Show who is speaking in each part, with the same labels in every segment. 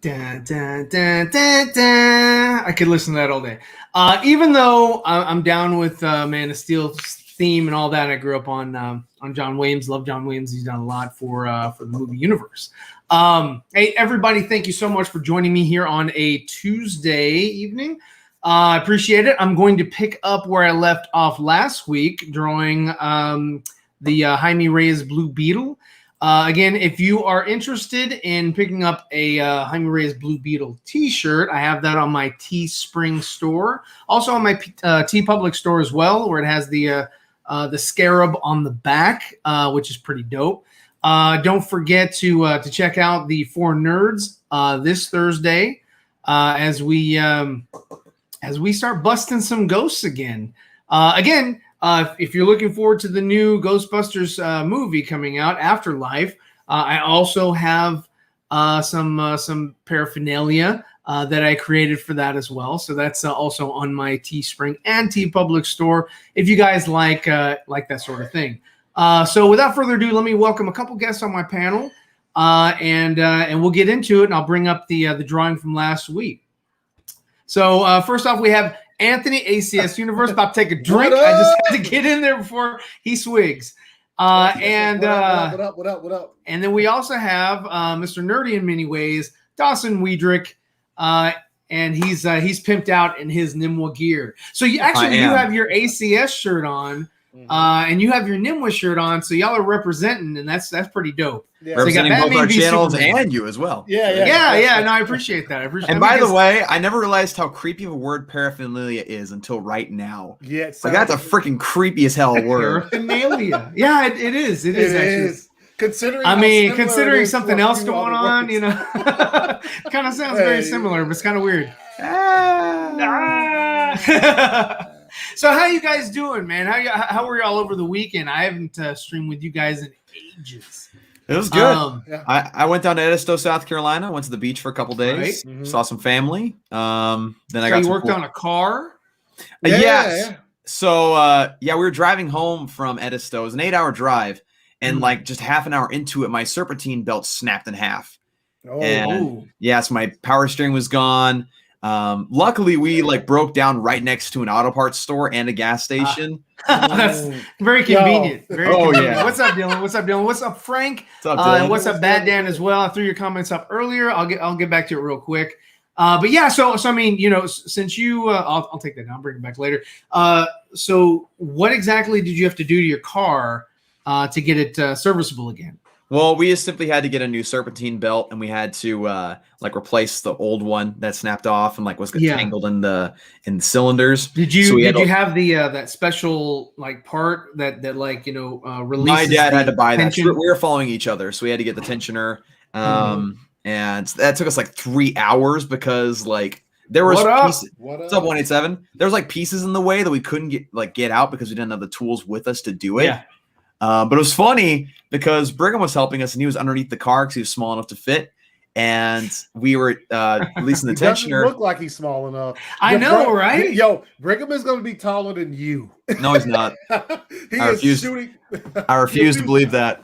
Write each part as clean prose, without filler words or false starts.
Speaker 1: Dun, dun, dun, dun, dun. I could listen to that all day. Even though I'm down with Man of Steel's theme and all that, I grew up on John Williams. Love John Williams. He's done a lot for the movie universe. Hey, everybody, thank you so much for joining me here on a Tuesday evening. I appreciate it. I'm going to pick up where I left off last week, drawing the Jaime Reyes Blue Beetle. Again, if you are interested in picking up a Jaime Reyes Blue Beetle t-shirt, I have that on my Teespring store. Also on my TeePublic store as well, where it has the scarab on the back, which is pretty dope. Don't forget to check out the Four Nerds this Thursday as we start busting some ghosts again. If you're looking forward to the new Ghostbusters movie coming out, Afterlife, I also have some paraphernalia that I created for that as well. So that's also on my Teespring and TeePublic store if you guys like that sort of thing. So without further ado, let me welcome a couple guests on my panel, and we'll get into it. And I'll bring up the drawing from last week. So first off, we have Anthony, ACS Universe, about to take a drink. I just had to get in there before he swigs.
Speaker 2: What up?
Speaker 1: And then we also have Mr. Nerdy in many ways, Dawson Weidrich, and he's pimped out in his Nimwa gear. So you have your ACS shirt on, and you have your Nimwa shirt on, so y'all are representing, and that's pretty dope.
Speaker 3: Yeah. Representing so both our channels and you as well.
Speaker 1: Yeah. No, I appreciate that.
Speaker 3: And by the way, I never realized how creepy of a word paraphernalia is until right now.
Speaker 2: Yeah,
Speaker 3: like that's a freaking creepy as hell word.
Speaker 1: Paraphernalia. Yeah, it is. It is.
Speaker 2: Considering
Speaker 1: something else going on, kind of sounds very similar, but it's kind of weird. So how you guys doing, man? How were y'all over the weekend? I haven't streamed with you guys in ages.
Speaker 3: It was good. I went down to Edisto, South Carolina. Went to the beach for a couple days. Right? Saw some family. Then I got.
Speaker 1: You worked on a car.
Speaker 3: Yes. Yeah. So we were driving home from Edisto. It was an 8-hour drive, and like just half an hour into it, my serpentine belt snapped in half. So my power steering was gone. Luckily, we broke down right next to an auto parts store and a gas station.
Speaker 1: That's very convenient. Convenient.
Speaker 3: Yeah.
Speaker 1: What's up, Dylan? What's up, Frank?
Speaker 3: What's up, Dylan?
Speaker 1: And what's up, Bad Dan as well? I threw your comments up earlier. I'll get back to it real quick. But yeah, so I mean, since you, I'll take that down. I'll bring it back later. So what exactly did you have to do to your car to get it serviceable again?
Speaker 3: Well, we just simply had to get a new serpentine belt, and we had to replace the old one that snapped off and was tangled in the cylinders.
Speaker 1: Did you have the that special part that releases?
Speaker 3: My dad had to buy that. We were following each other, so we had to get the tensioner. And that took us 3 hours because there was pieces. What's up, 187? There was pieces in the way that we couldn't get out because we didn't have the tools with us to do it.
Speaker 1: Yeah.
Speaker 3: But it was funny because Brigham was helping us, and he was underneath the car because he was small enough to fit. And we were releasing the tensioner.
Speaker 2: Look like he's small enough.
Speaker 1: I know, right?
Speaker 2: Yo, Brigham is going to be taller than you.
Speaker 3: No, he's not. I refuse to believe that.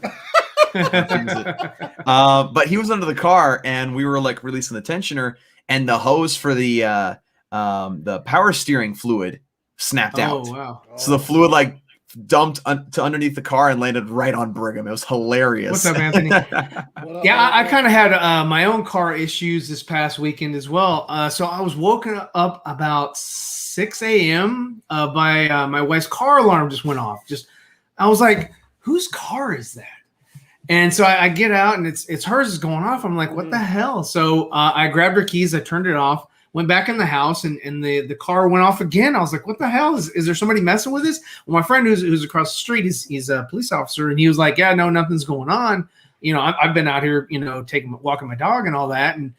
Speaker 3: But he was under the car, and we were releasing the tensioner, and the hose for the power steering fluid snapped out.
Speaker 1: Oh wow!
Speaker 3: So the fluid dumped to underneath the car and landed right on Brigham. It was hilarious.
Speaker 1: What's up, Anthony? I kind of had my own car issues this past weekend as well. So I was woken up about 6 a.m. By my wife's car alarm just went off. I was like, whose car is that? And so I get out, and it's hers is going off. I'm like, what the hell? So I grabbed her keys. I turned it off. Went back in the house, and the car went off again. I was like, what the hell? Is there somebody messing with this? Well, my friend who's across the street, he's a police officer, and he was like, yeah, no, nothing's going on. I've been out here, walking my dog and all that. And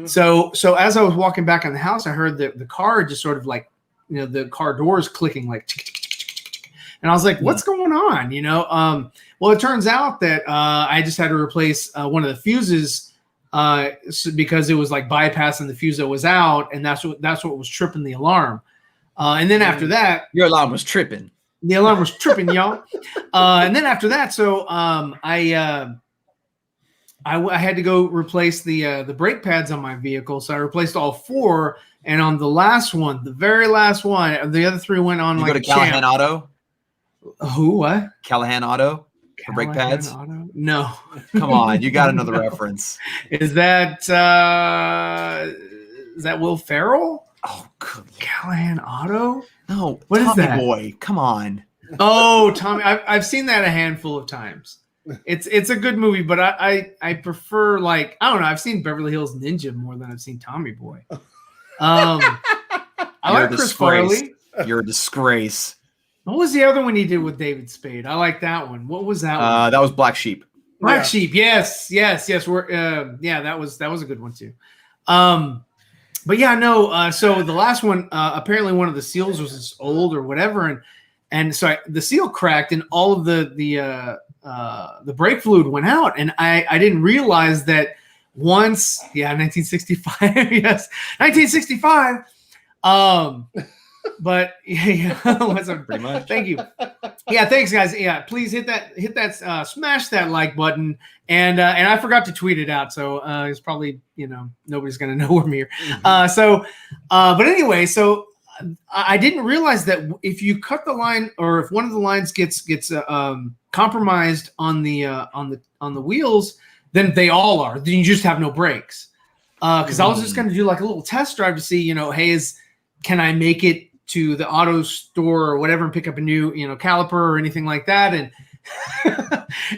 Speaker 1: so as I was walking back in the house, I heard the car just sort of the car doors clicking and I was like, what's going on? Well, it turns out that I just had to replace one of the fuses because it was bypassing the fuse that was out, and that's what was tripping the alarm. And then after that,
Speaker 3: your alarm was tripping.
Speaker 1: The alarm was tripping, y'all. And then after that, so I had to go replace the brake pads on my vehicle, so I replaced all 4. And on the last one, the very last one, the other 3 went on
Speaker 3: You
Speaker 1: like
Speaker 3: go to Callahan Auto?
Speaker 1: Who? What?
Speaker 3: Callahan Auto for brake pads?
Speaker 1: Auto? No.
Speaker 3: Come on, you got another
Speaker 1: No.
Speaker 3: reference.
Speaker 1: Is that Will Ferrell?
Speaker 3: Oh, good.
Speaker 1: Callahan Auto?
Speaker 3: No,
Speaker 1: what
Speaker 3: Tommy
Speaker 1: is that?
Speaker 3: Boy, come on.
Speaker 1: Oh, Tommy! I've seen that a handful of times. It's a good movie, but I prefer, like, I don't know. I've seen Beverly Hills Ninja more than I've seen Tommy Boy. I like Chris Farley.
Speaker 3: You're a disgrace.
Speaker 1: What was the other one he did with David Spade? I like that one. What was that one?
Speaker 3: That was Black Sheep.
Speaker 1: Black Sheep. Yes. We're that was a good one too. But yeah, no. So the last one, apparently one of the seals was just old or whatever, and so the seal cracked, and all of the brake fluid went out, and I didn't realize that once. Yeah, 1965. Yes, 1965. But yeah, what's up?
Speaker 3: Pretty much.
Speaker 1: Thank you. Yeah, thanks, guys. Yeah, please hit that, smash that like button, and I forgot to tweet it out, so it's probably nobody's gonna know we're here. But anyway, so I didn't realize that if you cut the line, or if one of the lines gets compromised on the wheels, then they all are. Then you just have no brakes. Because I was just gonna do like a little test drive to see, hey, can I make it to the auto store or whatever and pick up a new, caliper or anything like that. And,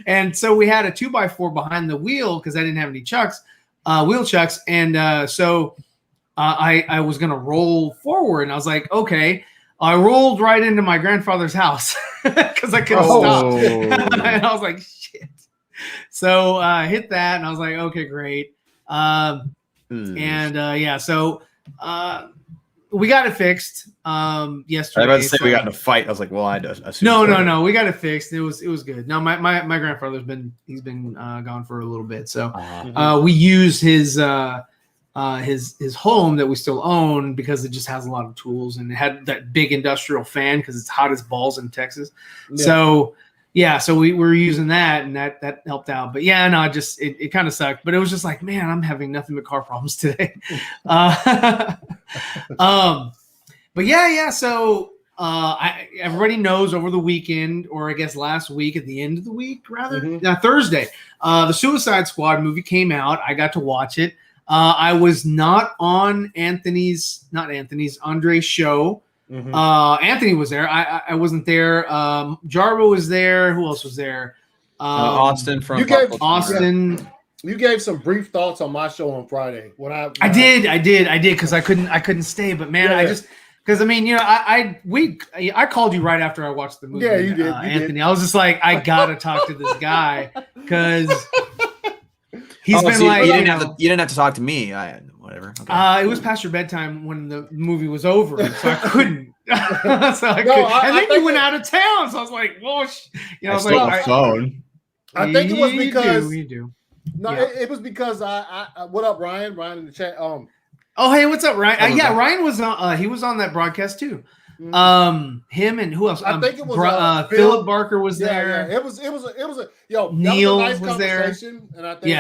Speaker 1: and so we had a 2x4 behind the wheel because I didn't have any wheel chucks. And so I was going to roll forward, and I was like, okay. I rolled right into my grandfather's house because I couldn't stop. And I was like, shit. So I hit that, and I was like, okay, great. So we got it fixed yesterday.
Speaker 3: I was about to say we got in a fight. I was like, well, I assume
Speaker 1: no. We got it fixed. It was good. No, my grandfather's been gone for a little bit. So we use his home that we still own because it just has a lot of tools, and it had that big industrial fan because it's hot as balls in Texas. Yeah. So we were using that, and that helped out. But yeah, no, it kind of sucked. But it was just like, man, I'm having nothing but car problems today. But yeah. So everybody knows over the weekend, or I guess last week, at the end of the week, rather, Thursday, the Suicide Squad movie came out. I got to watch it. I was not on Andre's show. Anthony was there. I wasn't there. Jarbo was there. Who else was there?
Speaker 3: Austin from
Speaker 1: Austin.
Speaker 2: Yeah. You gave some brief thoughts on my show on Friday. I
Speaker 1: did because I couldn't stay. But man, because I mean, I called you right after I watched the movie.
Speaker 2: Yeah, you did,
Speaker 1: Anthony. I was just like, I gotta talk to this guy because he's been like,
Speaker 3: you didn't have to talk to me. Whatever. Okay.
Speaker 1: It was past your bedtime when the movie was over, so I couldn't. And then you went out of town, so I was like, "Well, I was like,
Speaker 3: phone."
Speaker 2: I think it was because
Speaker 1: you do.
Speaker 2: No, it was because I what up, Ryan? Ryan in the chat.
Speaker 1: Oh, hey, what's up, Ryan? Ryan was on. He was on that broadcast too. Him and who else?
Speaker 2: I think it was
Speaker 1: Philip Barker was there.
Speaker 2: Yeah. It was
Speaker 1: Neil
Speaker 2: that was a nice
Speaker 1: was there,
Speaker 2: and I think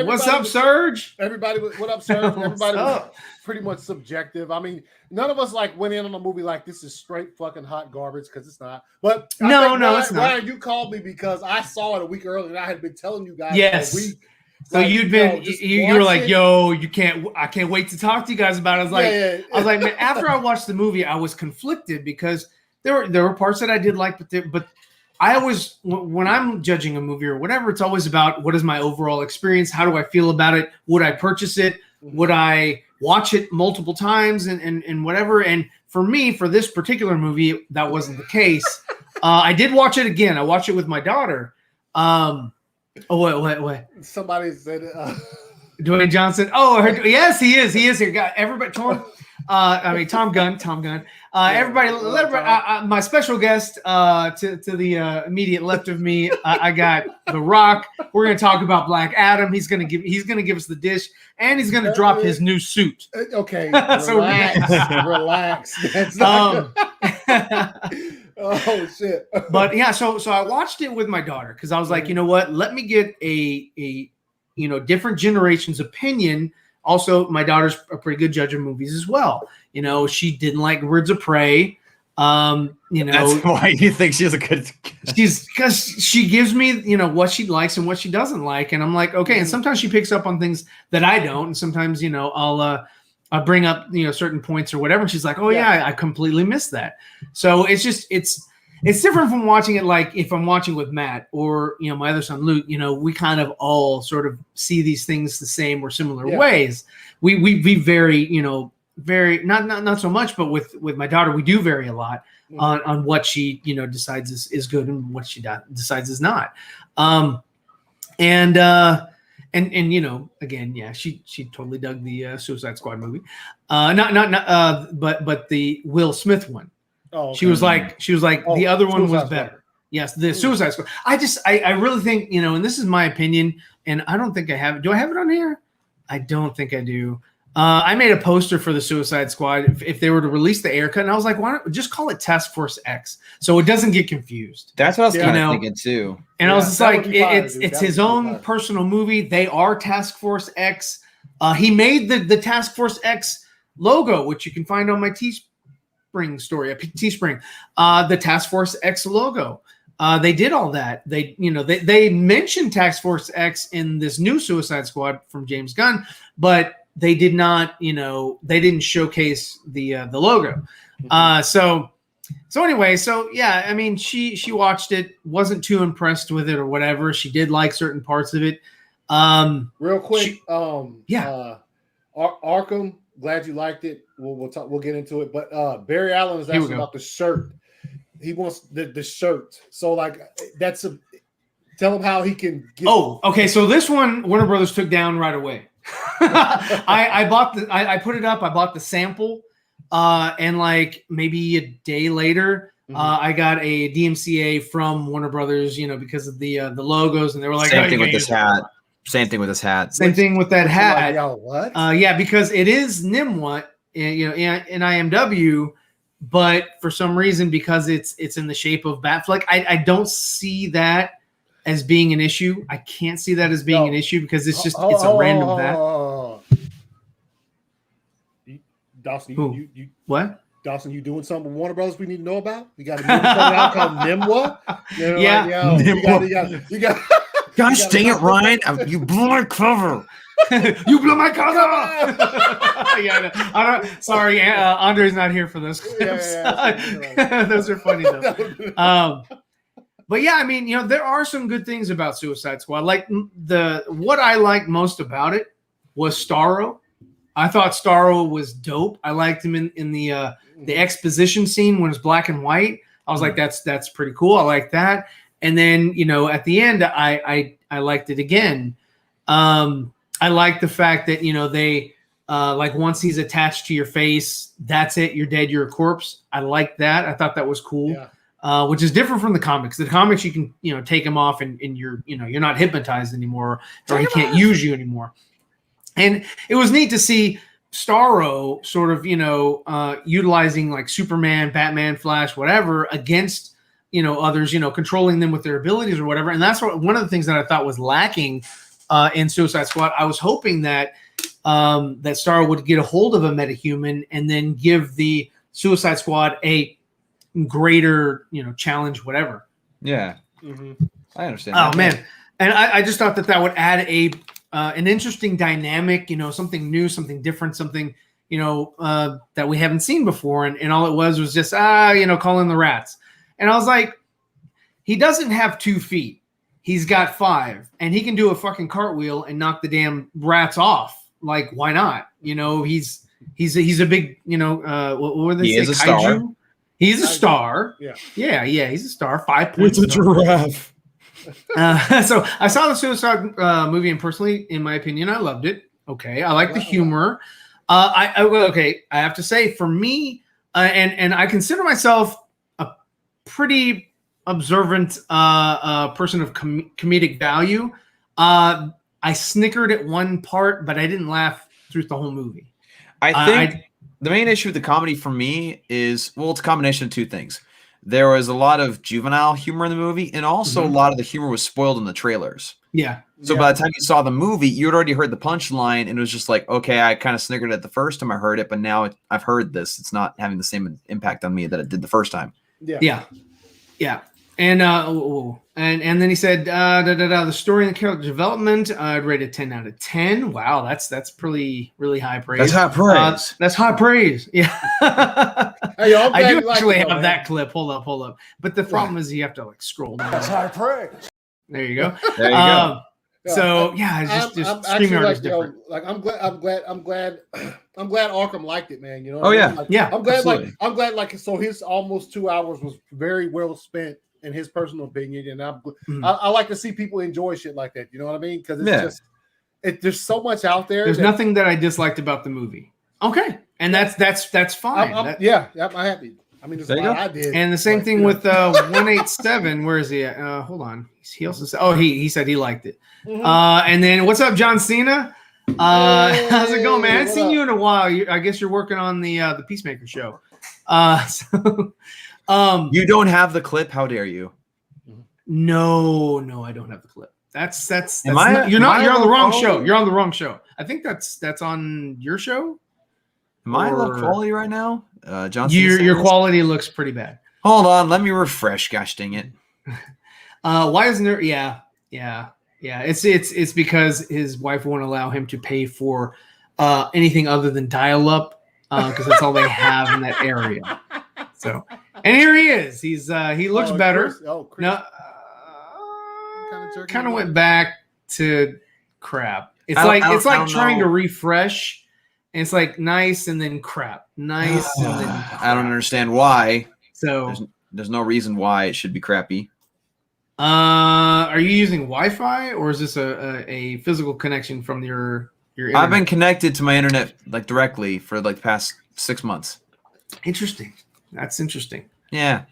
Speaker 1: what's up, Serge?
Speaker 2: What up, Serge? Everybody was pretty much subjective. I mean, none of us went in on a movie like this is straight fucking hot garbage, because it's not. But
Speaker 1: no, it's not.
Speaker 2: Ryan, you called me because I saw it a week earlier, and I had been telling you guys
Speaker 1: for a week. So you'd been you were like, yo, I can't wait to talk to you guys about it. I was like, man, after I watched the movie, I was conflicted because there were parts that I did like, but I always, when I'm judging a movie or whatever, it's always about what is my overall experience? How do I feel about it? Would I purchase it? Would I watch it multiple times and whatever? And for me, for this particular movie, that wasn't the case. I did watch it again. I watched it with my daughter. What?
Speaker 2: Somebody said
Speaker 1: Dwayne Johnson. Oh, yes, he is. He is here. Got everybody. Tom Gunn. Everybody, my special guest to the immediate left of me, I got The Rock. We're gonna talk about Black Adam. He's gonna give us the dish, and he's gonna drop his new suit.
Speaker 2: Okay, relax. That's not Oh shit!
Speaker 1: But yeah, so I watched it with my daughter because I was like, you know what? Let me get a different generation's opinion. Also, my daughter's a pretty good judge of movies as well. She didn't like Birds of Prey.
Speaker 3: That's why you think she's a good.
Speaker 1: Because she gives me, what she likes and what she doesn't like, and I'm like, okay. And sometimes she picks up on things that I don't, and sometimes, I'll bring up, certain points or whatever. And she's like, oh yeah, I completely missed that. So it's just it's different from watching it like if I'm watching with Matt or my other son Luke. We kind of all sort of see these things the same or similar ways. We vary, very not so much, but with my daughter we do vary a lot on what she decides is good and what she decides is not. And again, yeah, she totally dug the Suicide Squad movie. But the Will Smith one. Oh, okay. She was like the other one was better. Squad. Yes, the Suicide Squad. I really think, and this is my opinion, and I don't think I have it. Do I have it on here? I don't think I do. I made a poster for the Suicide Squad if they were to release the Ayer cut, and I was like, why not just call it Task Force X so it doesn't get confused.
Speaker 3: That's what I was kind of thinking too.
Speaker 1: And I was just like, it's his own personal movie. They are Task Force X. He made the Task Force X logo, which you can find on my Teespring story, Teespring. The Task Force X logo. They did all that. They mentioned Task Force X in this new Suicide Squad from James Gunn, but they did not, they didn't showcase the logo. So anyway, yeah, I mean, she watched it, wasn't too impressed with it or whatever. She did like certain parts of it.
Speaker 2: Real quick, Arkham, glad you liked it. We'll get into it. But Barry Allen is asking about the shirt. He wants the shirt. So tell him how he can get.
Speaker 1: Oh, okay. So this one Warner Brothers took down right away. I put it up. I bought the sample, and like maybe a day later, I got a DMCA from Warner Brothers. Because of the logos, and they were like,
Speaker 3: same thing with this hat. Same thing with this hat.
Speaker 1: Same thing with that hat.
Speaker 2: Like, what?
Speaker 1: Yeah, because it is Nimwat, in IMW, but for some reason, because it's in the shape of Batfleck, I don't see that as being an issue. I can't see that as being an issue because it's just it's a random bat.
Speaker 2: Dawson, you
Speaker 1: what?
Speaker 2: Dawson, you doing something with Warner Brothers we need to know about? You got a movie coming out called Nimwa?
Speaker 1: Yeah.
Speaker 2: You got
Speaker 3: gosh dang it, Ryan. You blew my cover.
Speaker 1: You blew my cover. Yeah, I don't. Sorry, Andre's not here for those clips. Yeah. Those are funny though. But yeah, I mean, there are some good things about Suicide Squad. Like what I liked most about it was Starro. I thought Starro was dope. I liked him in the exposition scene when it's black and white. I was like, that's pretty cool. I like that. And then at the end, I liked it again. I like the fact that they like once he's attached to your face, that's it. You're dead. You're a corpse. I like that. I thought that was cool. Yeah. Which is different from the comics. The comics, you can, take him off and you're not hypnotized anymore, or he can't use you anymore. And it was neat to see Starro sort of, utilizing like Superman, Batman, Flash, whatever against, others, controlling them with their abilities or whatever. And that's one of the things that I thought was lacking in Suicide Squad. I was hoping that that Starro would get a hold of a metahuman and then give the Suicide Squad a greater challenge, whatever.
Speaker 3: I understand.
Speaker 1: Oh man, and I just thought that would add an interesting dynamic, something new, something different, something that we haven't seen before, and all it was just calling the rats. And I was like, he doesn't have 2 feet, he's got 5, and he can do a fucking cartwheel and knock the damn rats off. Like, why not? He's a big what were they? He is a star. He's a star. Yeah. He's a star. 5 points.
Speaker 3: It's a giraffe.
Speaker 1: So I saw the Suicide movie, and personally, in my opinion, I loved it. Okay, I like the humor. I have to say, for me, and I consider myself a pretty observant person of comedic value. I snickered at one part, but I didn't laugh through the whole movie.
Speaker 3: I think the main issue with the comedy for me is, well, it's a combination of 2 things. there was a lot of juvenile humor in the movie, and also a lot of the humor was spoiled in the trailers.
Speaker 1: Yeah.
Speaker 3: So by the time you saw the movie, you had already heard the punchline, and it was just like, okay, I kind of sniggered at the first time I heard it, but now I've heard this. It's not having the same impact on me that it did the first time.
Speaker 1: Yeah. And then he said, the story and the character development, I'd rate it 10 out of 10. Wow, that's really high praise.
Speaker 3: That's high praise.
Speaker 1: That's high praise. Yeah.
Speaker 2: Hey,
Speaker 1: I do actually have that clip. Hold up. But the problem is you have to like scroll down.
Speaker 2: That's high praise.
Speaker 1: There you go.
Speaker 3: There you go.
Speaker 1: So yeah, just StreamYard is different.
Speaker 2: Like I'm glad Arkham liked it, man. You know.
Speaker 3: Oh yeah,
Speaker 2: like,
Speaker 1: yeah.
Speaker 2: I'm glad.
Speaker 3: Absolutely.
Speaker 2: I'm glad. Like so, his almost 2 hours was very well spent in his personal opinion, and I like to see people enjoy shit like that. You know what I mean? Because it's there's so much out there.
Speaker 1: There's nothing that I disliked about the movie. Okay, and that's fine.
Speaker 2: I'm happy. I mean, there's a lot I did.
Speaker 1: And the same thing with 187. Where is he at? Hold on. He also said, he said he liked it. And then what's up, John Cena? How's it going, man? I haven't seen you in a while. I guess you're working on the Peacemaker show.
Speaker 3: You don't have the clip. How dare you?
Speaker 1: No, I don't have the clip. That's
Speaker 3: you're
Speaker 1: on the wrong show. You're on the wrong show. I think that's on your show.
Speaker 3: Am I low quality right now? John,
Speaker 1: your quality looks pretty bad.
Speaker 3: Hold on, let me refresh. Gosh dang it!
Speaker 1: Why isn't there? Yeah. It's because his wife won't allow him to pay for anything other than dial-up because that's all they have in that area. So, and here he is. He looks better.
Speaker 2: Chris.
Speaker 1: No, kind of went back to crap. It's like trying to refresh. And it's like nice and then crap. Nice and then crap.
Speaker 3: I don't understand why.
Speaker 1: So
Speaker 3: there's no reason why it should be crappy.
Speaker 1: Are you using Wi-Fi or is this a physical connection from your internet?
Speaker 3: I've been connected to my internet like directly for like the past 6 months.
Speaker 1: Interesting. That's interesting.
Speaker 3: Yeah.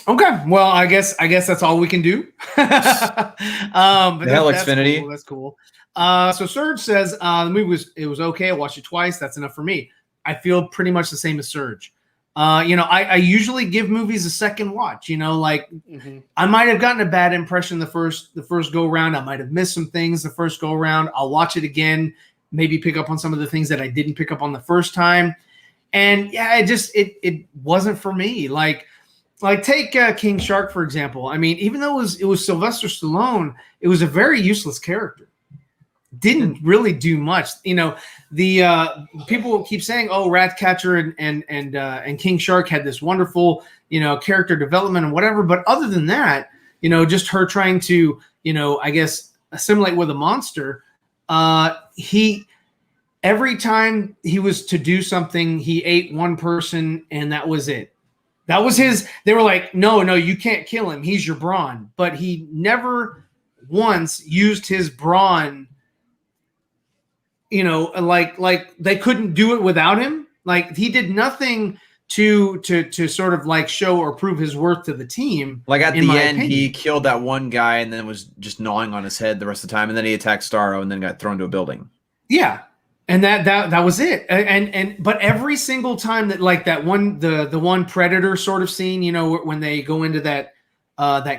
Speaker 1: Okay. Well, I guess that's all we can do. But
Speaker 3: hell, Xfinity.
Speaker 1: Cool. That's cool. So Serge says the movie was okay. I watched it twice. That's enough for me. I feel pretty much the same as Serge. I usually give movies a second watch. I might have gotten a bad impression the first go around. I might have missed some things the first go around. I'll watch it again, maybe pick up on some of the things that I didn't pick up on the first time. And yeah, it wasn't for me. Like take King Shark for example. I mean, even though it was Sylvester Stallone, it was a very useless character. Didn't really do much. The people keep saying, "Oh, Ratcatcher and King Shark had this wonderful, character development and whatever." But other than that, just her trying to, I guess assimilate with a monster. Every time he was to do something, he ate one person, and that was it. That was his. They were like, "No, you can't kill him. He's your brawn." But he never once used his brawn. Like they couldn't do it without him. Like he did nothing to sort of like show or prove his worth to the team.
Speaker 3: Like at the end, he killed that one guy and then was just gnawing on his head the rest of the time. And then he attacked Starro and then got thrown to a building.
Speaker 1: Yeah. And that was it. But every single time that like that one, the one Predator sort of scene, when they go into that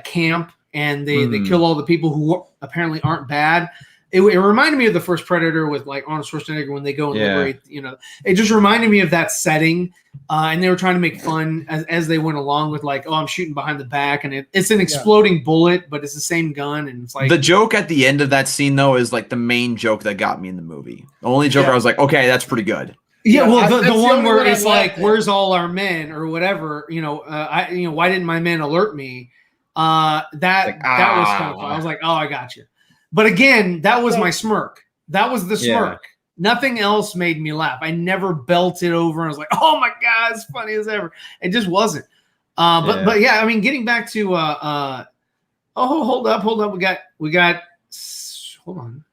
Speaker 1: camp and they kill all the people who apparently aren't bad. It reminded me of the first Predator with like Arnold Schwarzenegger when they go and liberate, it just reminded me of that setting. And they were trying to make fun as they went along with like, I'm shooting behind the back and it's an exploding bullet, but it's the same gun. And it's like
Speaker 3: the joke at the end of that scene though, is like the main joke that got me in the movie. The only joke where I was like, okay, that's pretty good.
Speaker 1: Yeah. Well, the one where it's like, where's all our men or whatever, why didn't my men alert me? That was kind of fun. I was like, oh, I got you. But again, that was my smirk. That was the smirk. Nothing else made me laugh. I never belted over and I was like, oh my God, it's funny as ever. It just wasn't. But yeah, I mean, getting back to hold up. We got hold on.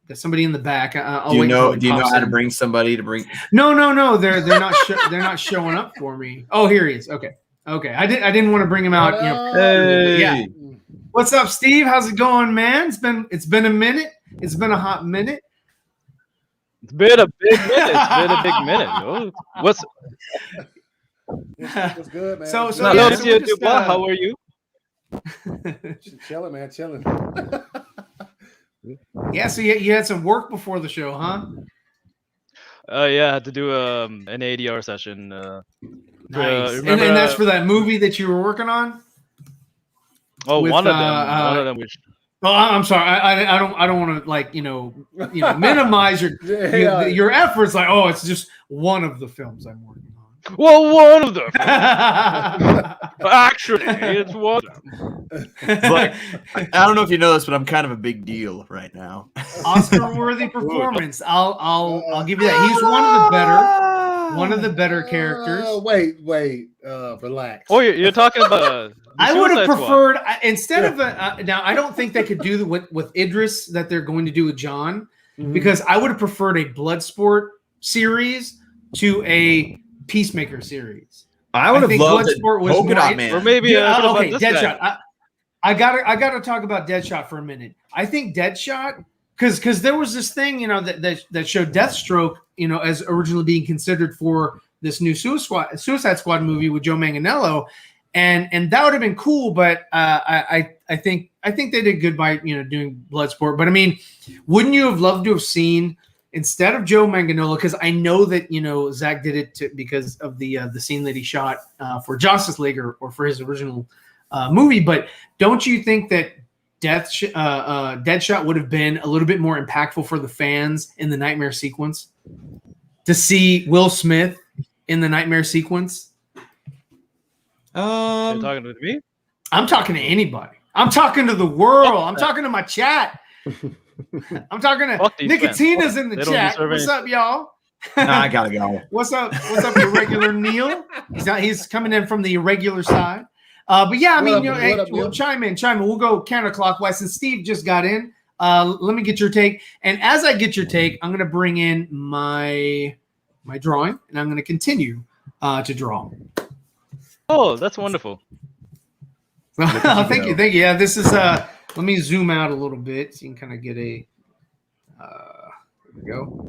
Speaker 1: Got somebody in the back.
Speaker 3: Do you know how to bring somebody to bring?
Speaker 1: No. They're not they're not showing up for me. Oh, here he is. Okay. I didn't want to bring him out.
Speaker 3: Hey.
Speaker 1: Yeah. What's up, Steve? How's it going, man? It's been a minute. It's been a hot minute.
Speaker 4: It's been a big minute. Oh,
Speaker 2: What's good, man?
Speaker 1: So
Speaker 4: Hello,
Speaker 1: yeah,
Speaker 4: Monsieur Dubois. How are you?
Speaker 2: Chilling, man, chilling.
Speaker 1: Yeah, so you had some work before the show, huh?
Speaker 4: Yeah, I had to do an ADR session.
Speaker 1: Nice. And
Speaker 4: remember,
Speaker 1: that's for that movie that you were working on?
Speaker 4: one of them.
Speaker 1: One
Speaker 4: of them. Which...
Speaker 1: Oh, I'm sorry. I don't want to like minimize your efforts. Like, oh, it's just one of the films I'm working on.
Speaker 4: Well, one of them. Actually, it's one of them.
Speaker 3: But I don't know if you know this, but I'm kind of a big deal right now.
Speaker 1: Oscar-worthy performance. I'll give you that. He's one of the better characters.
Speaker 2: Wait, relax.
Speaker 4: Oh, you're talking about.
Speaker 1: I would have preferred instead of now. I don't think they could do with Idris that they're going to do with John, because I would have preferred a Bloodsport series to a Peacemaker series.
Speaker 3: I would have loved
Speaker 1: Bloodsport was
Speaker 3: Polka Dot Man,
Speaker 4: or maybe
Speaker 1: okay, Deadshot. I gotta talk about Deadshot for a minute. I think Deadshot, because there was this thing that showed Deathstroke as originally being considered for this new Suicide Squad movie with Joe Manganiello, and that would have been cool. But I think they did good by doing Bloodsport. But I mean, wouldn't you have loved to have seen, instead of Joe Manganiello, because I know that Zach did it because of the scene that he shot for Justice League or for his original movie, but don't you think that Deadshot would have been a little bit more impactful for the fans in the nightmare sequence to see Will Smith in the nightmare sequence?
Speaker 4: You're talking to me?
Speaker 1: I'm talking to anybody. I'm talking to the world. I'm talking to my chat. I'm talking to Nicotina's in the chat. What's up, y'all?
Speaker 3: I gotta go.
Speaker 1: What's up, irregular Neil? He's coming in from the irregular side. But yeah, I mean, we'll chime in. We'll go counterclockwise. Since Steve just got in, let me get your take. And as I get your take, I'm going to bring in my drawing, and I'm going to continue to draw.
Speaker 4: Oh, that's wonderful.
Speaker 1: Thank you. Yeah, this is let me zoom out a little bit so you can kind of get a. There we go.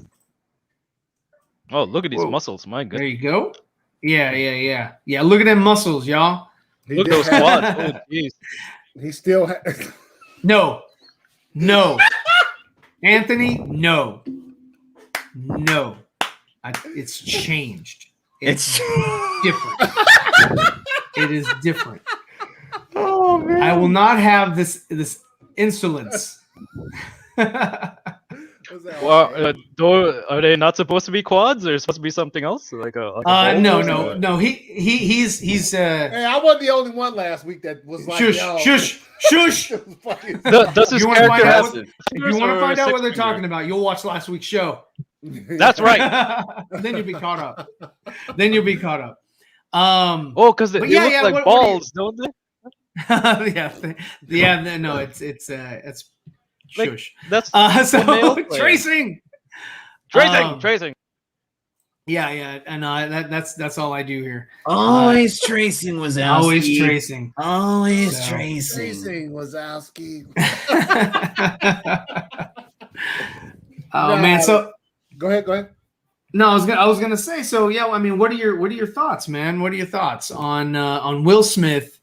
Speaker 4: Oh, look at these muscles! My goodness.
Speaker 1: There you go. Yeah. Look at them muscles, y'all.
Speaker 4: Look at those quads. Oh, jeez.
Speaker 2: He still
Speaker 1: No. Anthony, no. It's changed. It's different. It is different.
Speaker 3: Oh man!
Speaker 1: I will not have this insolence.
Speaker 4: Well, are they not supposed to be quads? Or supposed to be something else? Like a
Speaker 1: no. He's.
Speaker 2: Hey, I wasn't the only one last week that was like,
Speaker 1: shush.
Speaker 4: Does his character have?
Speaker 1: If you want to find out what they're talking about, you'll watch last week's show.
Speaker 4: That's right.
Speaker 1: Then you'll be caught up.
Speaker 4: Because they look like balls, don't they?
Speaker 1: Yeah. No, it's shush.
Speaker 4: That's
Speaker 1: so tracing. Yeah, and that's all I do here.
Speaker 3: Always tracing, Wazowski.
Speaker 1: Always tracing.
Speaker 2: Tracing, Wazowski.
Speaker 1: Man, so
Speaker 2: go ahead.
Speaker 1: No, I was gonna say. So yeah, I mean, what are your thoughts, man? What are your thoughts on Will Smith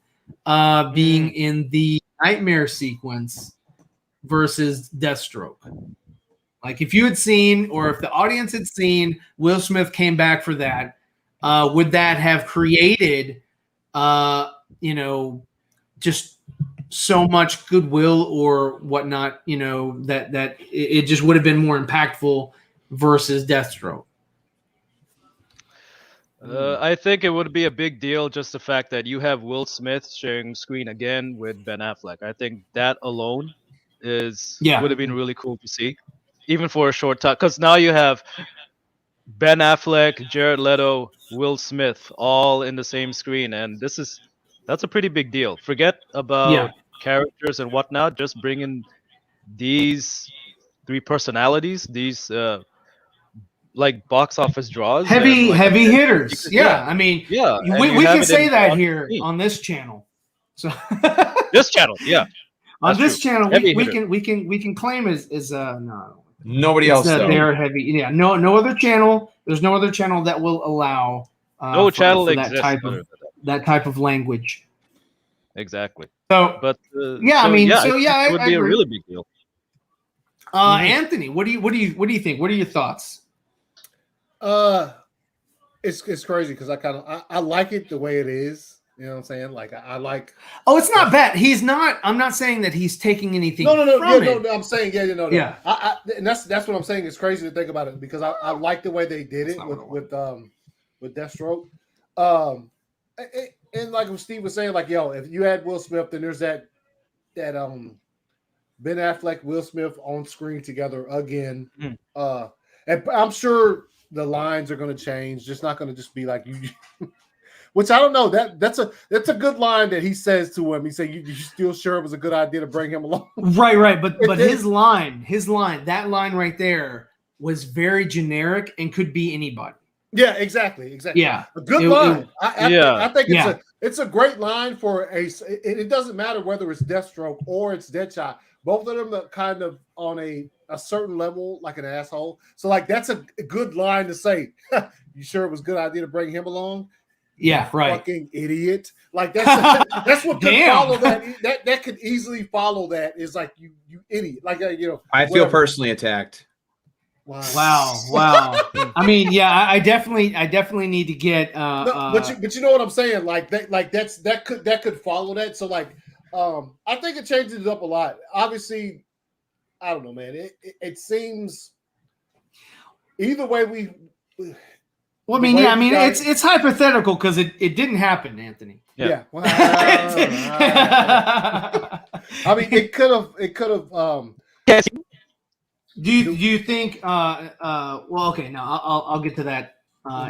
Speaker 1: being in the nightmare sequence versus Deathstroke? Like, if you had seen, or if the audience had seen, Will Smith came back for that, would that have created, just so much goodwill or whatnot, that it just would have been more impactful versus Deathstroke?
Speaker 4: I think it would be a big deal, just the fact that you have Will Smith sharing screen again with Ben Affleck. I think that alone would have been really cool to see, even for a short time. Because now you have Ben Affleck, Jared Leto, Will Smith all in the same screen, and that's a pretty big deal. Forget about characters and whatnot. Just bring in these three personalities, these like box office draws,
Speaker 1: heavy hitters. I mean, we can say that here on this channel. So
Speaker 4: this channel,
Speaker 1: on this channel, we can claim is no,
Speaker 3: nobody else.
Speaker 1: They're heavy. No other channel. There's no other channel that will allow
Speaker 4: No channel
Speaker 1: for
Speaker 4: exists.
Speaker 1: that type of language.
Speaker 4: Exactly.
Speaker 1: So,
Speaker 4: but
Speaker 1: yeah,
Speaker 4: so,
Speaker 1: I mean,
Speaker 4: yeah,
Speaker 1: so yeah,
Speaker 4: it would be a really big deal.
Speaker 1: Anthony, what do you think? What are your thoughts?
Speaker 2: It's crazy because I like it the way it is. You know what I'm saying? Like I like.
Speaker 1: Oh, it's not bad. He's not. I'm not saying that he's taking anything.
Speaker 2: No.
Speaker 1: From
Speaker 2: Yeah,
Speaker 1: it.
Speaker 2: no. I'm saying no.
Speaker 1: Yeah.
Speaker 2: And that's what I'm saying. It's crazy to think about it because I like the way they did it with Deathstroke. And like Steve was saying, like if you had Will Smith, then there's that Ben Affleck, Will Smith on screen together again. And I'm sure the lines are going to change. Just not going to just be like you. Which I don't know. That's a good line that he says to him. He said, "You still sure it was a good idea to bring him along?"
Speaker 1: Right. But his line, that line right there was very generic and could be anybody.
Speaker 2: Yeah, exactly.
Speaker 1: Yeah,
Speaker 2: a good line. I think it's a great line for it doesn't matter whether it's Deathstroke or it's Deadshot. Both of them are kind of on a certain level, like an asshole. So like that's a good line to say. You sure it was a good idea to bring him along?
Speaker 1: Yeah, right.
Speaker 2: Fucking idiot. Like that's what could follow that. That could easily follow that is like you idiot. Like
Speaker 3: I feel personally attacked.
Speaker 1: Wow. I mean, yeah, I definitely need to get
Speaker 2: but you know what I'm saying? Like that could follow that. So like I think it changes it up a lot. Obviously, I don't know, man. It seems either way
Speaker 1: well, I mean, yeah, I mean, it's hypothetical because it didn't happen, Anthony.
Speaker 2: Yeah. Well, I mean, it could have.
Speaker 1: Do you think? Well, okay. Now I'll get to that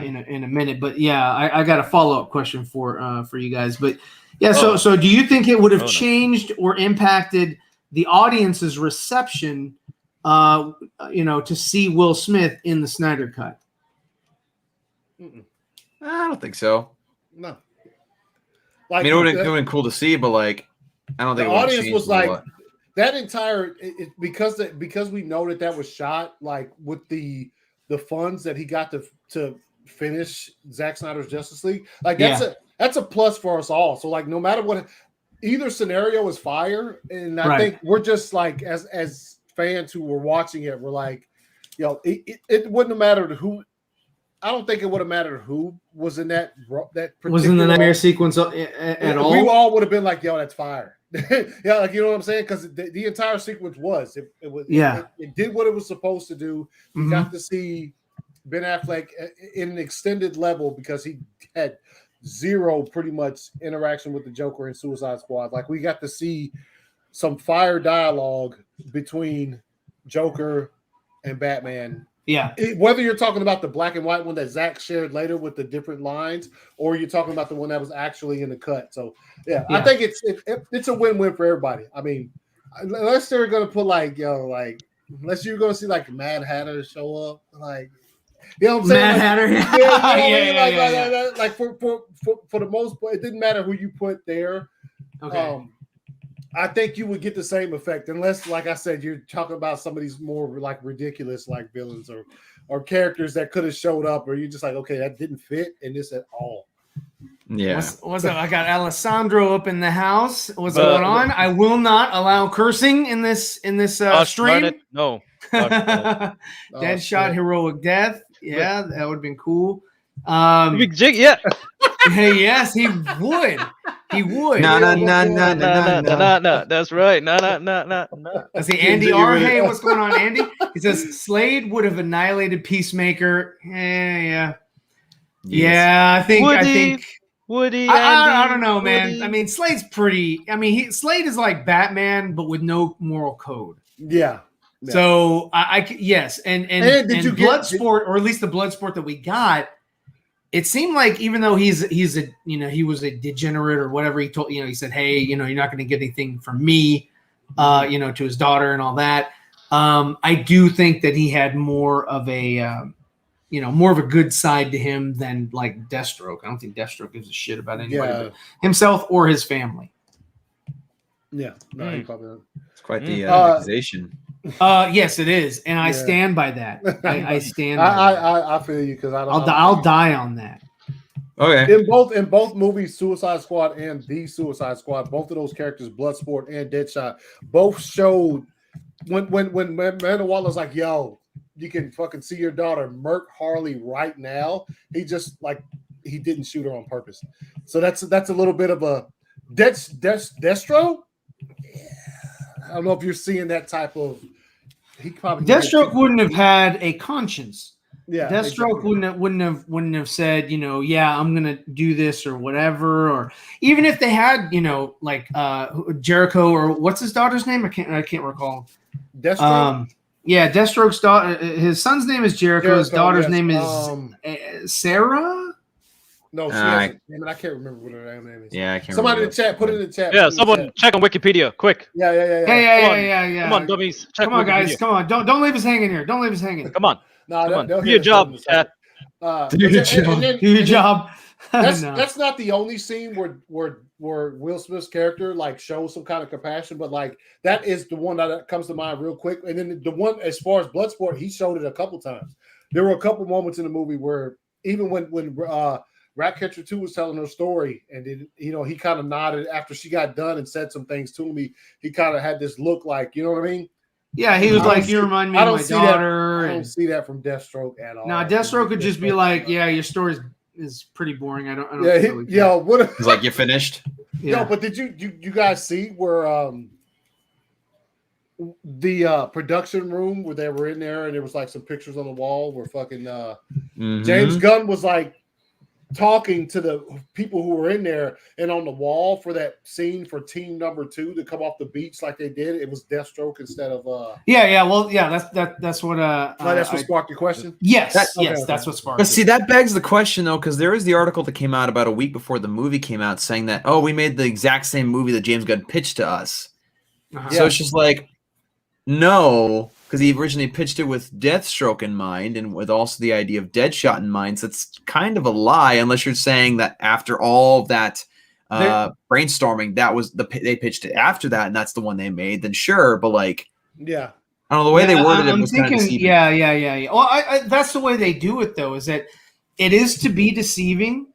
Speaker 1: in a minute. But yeah, I got a follow up question for you guys. But yeah, so do you think it would have changed or impacted the audience's reception? To see Will Smith in the Snyder Cut.
Speaker 3: I don't think so.
Speaker 2: No.
Speaker 3: Like, I mean, it would have been cool to see, but like, I don't think
Speaker 2: the audience was like that entire because we know that was shot like with the funds that he got to finish Zack Snyder's Justice League. Like that's a plus for us all. So like, no matter what, either scenario is fire, and I think we're just like as fans who were watching it, we're like, it wouldn't have mattered who. I don't think it would have mattered who was in that
Speaker 1: was in the nightmare sequence at all.
Speaker 2: We all would have been like, "Yo, that's fire." Yeah, like you know what I'm saying? Because the entire sequence was it did what it was supposed to do. You got to see Ben Affleck in an extended level because he had zero pretty much interaction with the Joker in Suicide Squad. Like we got to see some fire dialogue between Joker and Batman.
Speaker 1: Yeah.
Speaker 2: Whether you're talking about the black and white one that Zach shared later with the different lines, or you're talking about the one that was actually in the cut. So yeah. I think it's a win-win for everybody. I mean, unless they're gonna put unless you're gonna see like Mad Hatter show up, like you know what I'm saying?
Speaker 1: Mad Hatter.
Speaker 2: Yeah. Like for the most part, it didn't matter who you put there.
Speaker 1: Okay.
Speaker 2: I think you would get the same effect unless, like I said, you're talking about some of these more like ridiculous like villains or characters that could have showed up, or you're just like, okay, that didn't fit in this at all.
Speaker 3: Yeah.
Speaker 1: What's that? I got Alessandro up in the house. What's going on? I will not allow cursing in this stream.
Speaker 4: No.
Speaker 1: Deadshot, heroic death. Yeah, that would have been cool.
Speaker 4: Big Jig, yeah.
Speaker 1: Yes, he would. He would.
Speaker 3: No.
Speaker 4: That's right. No.
Speaker 1: I see Andy R. Hey, what's going on, Andy? He says Slade would have annihilated Peacemaker. Yeah. Yeah, I think
Speaker 4: Woody.
Speaker 1: I don't know, man. Woody. I mean, Slade's pretty. I mean, Slade is like Batman, but with no moral code.
Speaker 2: Yeah.
Speaker 1: So yes, and Bloodsport, or at least the Bloodsport that we got. It seemed like even though he was a degenerate or whatever he told, he said, hey, you're not going to get anything from me, to his daughter and all that. I do think that he had more of a good side to him than like Deathstroke. I don't think Deathstroke gives a shit about anybody but himself or his family.
Speaker 2: Yeah. No, he probably doesn't.
Speaker 3: It's quite the accusation.
Speaker 1: Yes, it is, and I stand by that. I stand.
Speaker 2: I feel you because
Speaker 1: I'll die on that.
Speaker 3: Okay.
Speaker 2: In both movies, Suicide Squad and The Suicide Squad, both of those characters, Bloodsport and Deadshot, both showed when Amanda Waller's like, "Yo, you can fucking see your daughter murk Harley right now." He just like he didn't shoot her on purpose. So that's a little bit of a Destro. I don't know if you're seeing that type of. He probably
Speaker 1: Deathstroke wouldn't have had a conscience.
Speaker 2: Yeah,
Speaker 1: Deathstroke
Speaker 2: exactly.
Speaker 1: wouldn't have said, yeah, I'm gonna do this or whatever, or even if they had, like Jericho or what's his daughter's name? I can't recall.
Speaker 2: Deathstroke.
Speaker 1: Yeah, Deathstroke's daughter. His son's name is Jericho. His daughter's name is Sarah.
Speaker 2: No, she has a name, and I can't remember what her name is.
Speaker 3: Yeah, I can't.
Speaker 2: Somebody in the chat, put it in the chat.
Speaker 4: Yeah, someone check on Wikipedia, quick.
Speaker 1: Yeah.
Speaker 4: Come on, dummies. Check
Speaker 1: Come on,
Speaker 4: Wikipedia.
Speaker 1: guys. Come on. Don't leave us hanging here. Don't leave us hanging.
Speaker 4: Come on.
Speaker 2: No,
Speaker 4: do your job, chat.
Speaker 1: Do your job.
Speaker 2: That's not the only scene where Will Smith's character like shows some kind of compassion, but like that is the one that comes to mind real quick. And then the one as far as Bloodsport, he showed it a couple times. There were a couple moments in the movie where even when Ratcatcher 2 was telling her story, and then, he kind of nodded after she got done and said some things to me. He kind of had this look like, you know what I mean?
Speaker 1: Yeah, he was like, "You remind me of my daughter."
Speaker 2: I don't see that from Deathstroke at all.
Speaker 1: Nah, Deathstroke could just be like, "Yeah, your story is pretty boring. I don't."
Speaker 3: He's like, "You finished?"
Speaker 2: Yeah. No, but did you guys see where the production room where they were in there and there was like some pictures on the wall where fucking James Gunn was like talking to the people who were in there, and on the wall for that scene for team number 2 to come off the beach like they did, it was Deathstroke instead of
Speaker 1: that's what
Speaker 2: that's what sparked your question.
Speaker 1: Yes, that's what sparked.
Speaker 3: But see, that begs the question though, because there is the article that came out about a week before the movie came out saying that we made the exact same movie that James Gunn pitched to us. So it's just like, no, because he originally pitched it with Deathstroke in mind and with also the idea of Deadshot in mind. So it's kind of a lie, unless you're saying that after all of that brainstorming, that was they pitched it after that, and that's the one they made. Then sure, but like,
Speaker 2: I
Speaker 3: don't know, the way they worded it was kind of deceiving.
Speaker 1: Yeah. Well, that's the way they do it, though, is that it is to be deceiving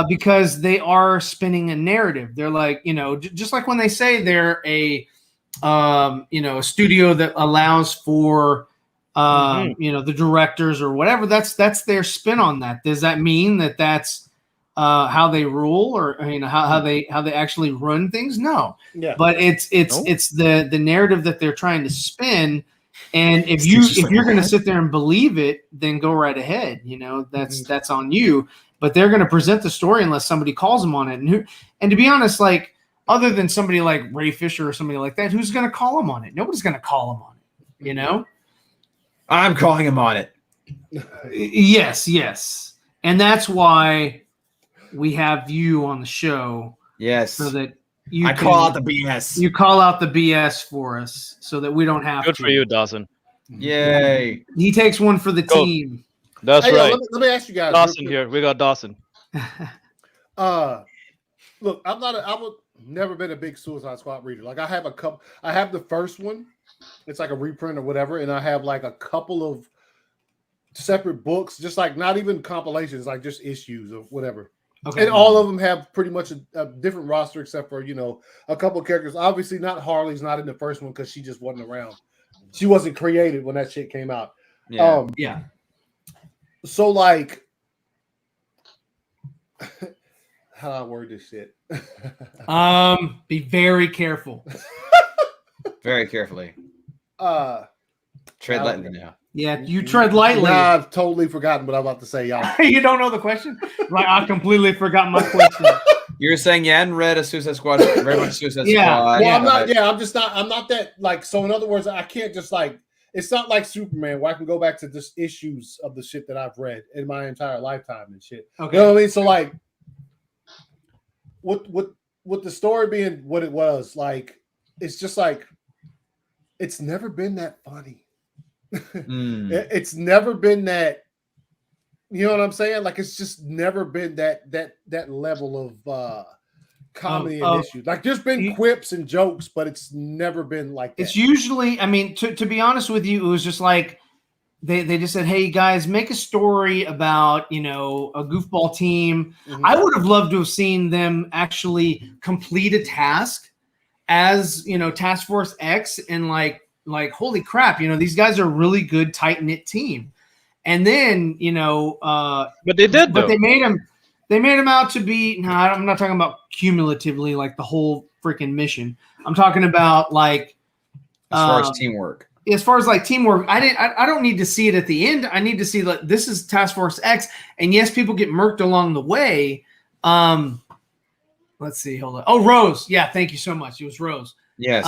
Speaker 1: because they are spinning a narrative. They're like, just like when they say they're a studio that allows for the directors or whatever. That's their spin on that. Does that mean that that's how they rule, or how they actually run things? No.
Speaker 2: Yeah.
Speaker 1: But it's the narrative that they're trying to spin. And if you're going to sit there and believe it, then go right ahead. That's on you. But they're going to present the story unless somebody calls them on it. And to be honest, like, other than somebody like Ray Fisher or somebody like that, who's going to call him on it? Nobody's going to call him on it,
Speaker 3: I'm calling him on it.
Speaker 1: Yes. And that's why we have you on the show.
Speaker 3: Yes.
Speaker 1: So that
Speaker 3: call out the BS.
Speaker 1: You call out the BS for us so that we don't have
Speaker 4: Good
Speaker 1: to.
Speaker 4: for you, Dawson.
Speaker 3: Yay.
Speaker 1: He takes one for the team.
Speaker 4: That's right.
Speaker 2: Let me ask you guys.
Speaker 4: Dawson here. We got Dawson.
Speaker 2: Look, I've never been a big Suicide Squad reader. Like I have a couple. I have the first one. It's like a reprint or whatever, and I have like a couple of separate books, just like not even compilations, like just issues of whatever. Okay. And all of them have pretty much a different roster, except for a couple of characters. Obviously, not Harley's not in the first one because she just wasn't around. She wasn't created when that shit came out.
Speaker 1: Yeah.
Speaker 2: So like. How do I word this shit?
Speaker 1: Be very careful.
Speaker 3: Very carefully. Tread lightly now.
Speaker 1: Yeah, you tread lightly.
Speaker 2: Nah, I've totally forgotten what I'm about to say, y'all.
Speaker 1: You don't know the question? Right, I completely forgot my question.
Speaker 3: You're saying you hadn't read a Suicide Squad, very much Suicide Squad.
Speaker 2: Well, I'm not. Yeah, I'm not that like. So in other words, I can't just like. It's not like Superman where I can go back to just issues of the shit that I've read in my entire lifetime and shit. Okay. You know what I mean? So like. With the story being what it was, like, it's just like, it's never been that funny. It's never been that, you know what I'm saying? Like, it's just never been that level of comedy and issues. Like, there's been quips and jokes, but it's never been like that.
Speaker 1: It's usually, I mean, to be honest with you, it was just like, they just said, hey guys, make a story about a goofball team. I would have loved to have seen them actually complete a task as Task Force X, and like holy crap, these guys are a really good tight knit team. And then
Speaker 4: but they did,
Speaker 1: but they made them out to be. No, I'm not talking about cumulatively like the whole freaking mission. I'm talking about like
Speaker 3: as far as teamwork.
Speaker 1: As far as like teamwork, I don't need to see it at the end. I need to see that this is Task Force X, and yes, people get murked along the way. Let's see, hold on. Oh, Rose, yeah, thank you so much. It was Rose.
Speaker 3: Yes,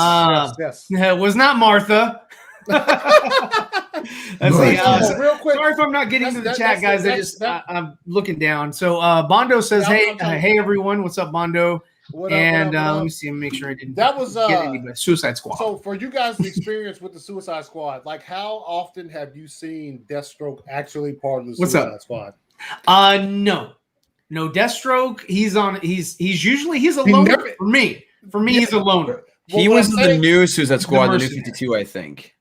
Speaker 2: yes.
Speaker 1: It was not Martha. Let's see.
Speaker 2: Real quick.
Speaker 1: Sorry if I'm not getting to the chat, guys. I'm looking down. So Bondo says, "Hey, everyone, what's up, Bondo?"
Speaker 2: What
Speaker 1: up? Let me see, make sure I didn't.
Speaker 2: That was
Speaker 1: get anybody. Suicide Squad.
Speaker 2: So for you guys' experience with the Suicide Squad, like how often have you seen Deathstroke actually part of the Suicide Squad?
Speaker 1: No, Deathstroke. He's a loner for me. For me, he's a loner.
Speaker 3: He was in the new Suicide Squad, the new 52, I think.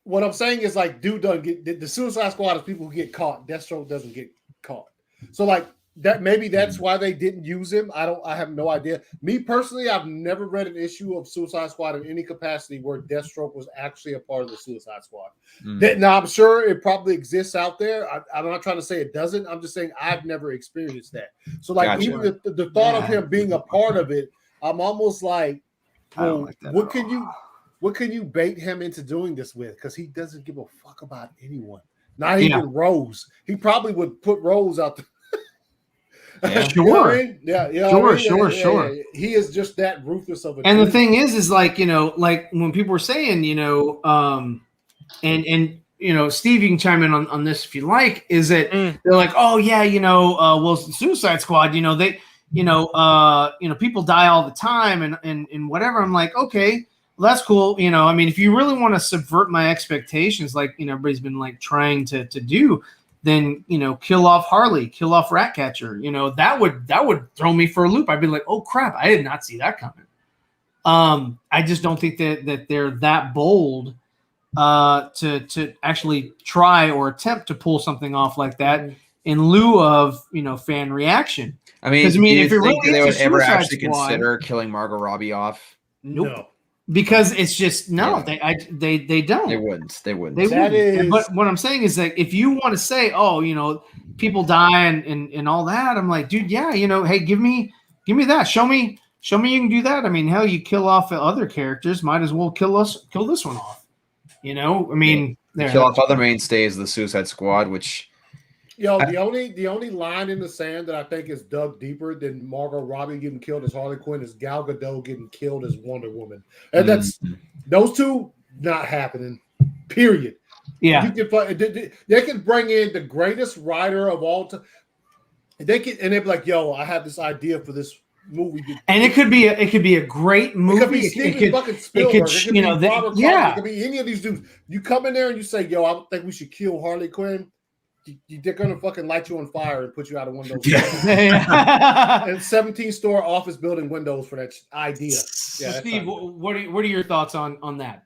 Speaker 2: What I'm saying is, like, dude doesn't get the Suicide Squad is people who get caught. Deathstroke doesn't get caught. So, like, that maybe that's why they didn't use him. I have no idea. Me personally, I've never read an issue of Suicide Squad in any capacity where Deathstroke was actually a part of the Suicide Squad. Now, I'm sure it probably exists out there. I'm not trying to say it doesn't. I'm just saying I've never experienced that. So, like, even the thought of him being a part of it, I'm almost like, well, what can you bait him into doing this with? Because he doesn't give a fuck about anyone. Not even Rose. He probably would put Rose out there.
Speaker 1: Yeah,
Speaker 2: sure.
Speaker 1: Sure.
Speaker 2: He is just that ruthless of a
Speaker 1: And
Speaker 2: dude.
Speaker 1: the thing is like, like when people were saying, and Steve, you can chime in on this if you like, is that they're like, oh yeah, well, Suicide Squad, they people die all the time and whatever. I'm like, okay, well, that's cool. I mean, if you really want to subvert my expectations, like, everybody's been like trying to do, then, kill off Harley, kill off Ratcatcher, that would throw me for a loop. I'd be like, oh crap, I did not see that coming. I just don't think that they're that bold to actually try or attempt to pull something off like that in lieu of, fan reaction.
Speaker 3: I mean,
Speaker 1: if
Speaker 3: you think they would ever actually consider killing Margot Robbie off?
Speaker 1: Nope. No. Because it's just they don't.
Speaker 3: They wouldn't.
Speaker 1: But what I'm saying is that if you want to say, oh, people die and all that, I'm like, dude, yeah, hey, give me that. Show me you can do that. I mean, hell, you kill off other characters, might as well kill this one off. I mean,
Speaker 3: kill off other mainstays of the Suicide Squad, which.
Speaker 2: The only line in the sand that I think is dug deeper than Margot Robbie getting killed as Harley Quinn is Gal Gadot getting killed as Wonder Woman, and that's those two not happening. Period.
Speaker 1: Yeah,
Speaker 2: they can bring in the greatest writer of all time. They'd be like, "Yo, I have this idea for this movie,"
Speaker 1: and it could be a great movie.
Speaker 2: It could be Steven fucking Spielberg. It could be Robert It could be any of these dudes. You come in there and you say, "Yo, I think we should kill Harley Quinn." They're gonna fucking light you on fire and put you out of windows. And 17-story office building windows for that idea. Yeah,
Speaker 1: so Steve, what are your thoughts on that?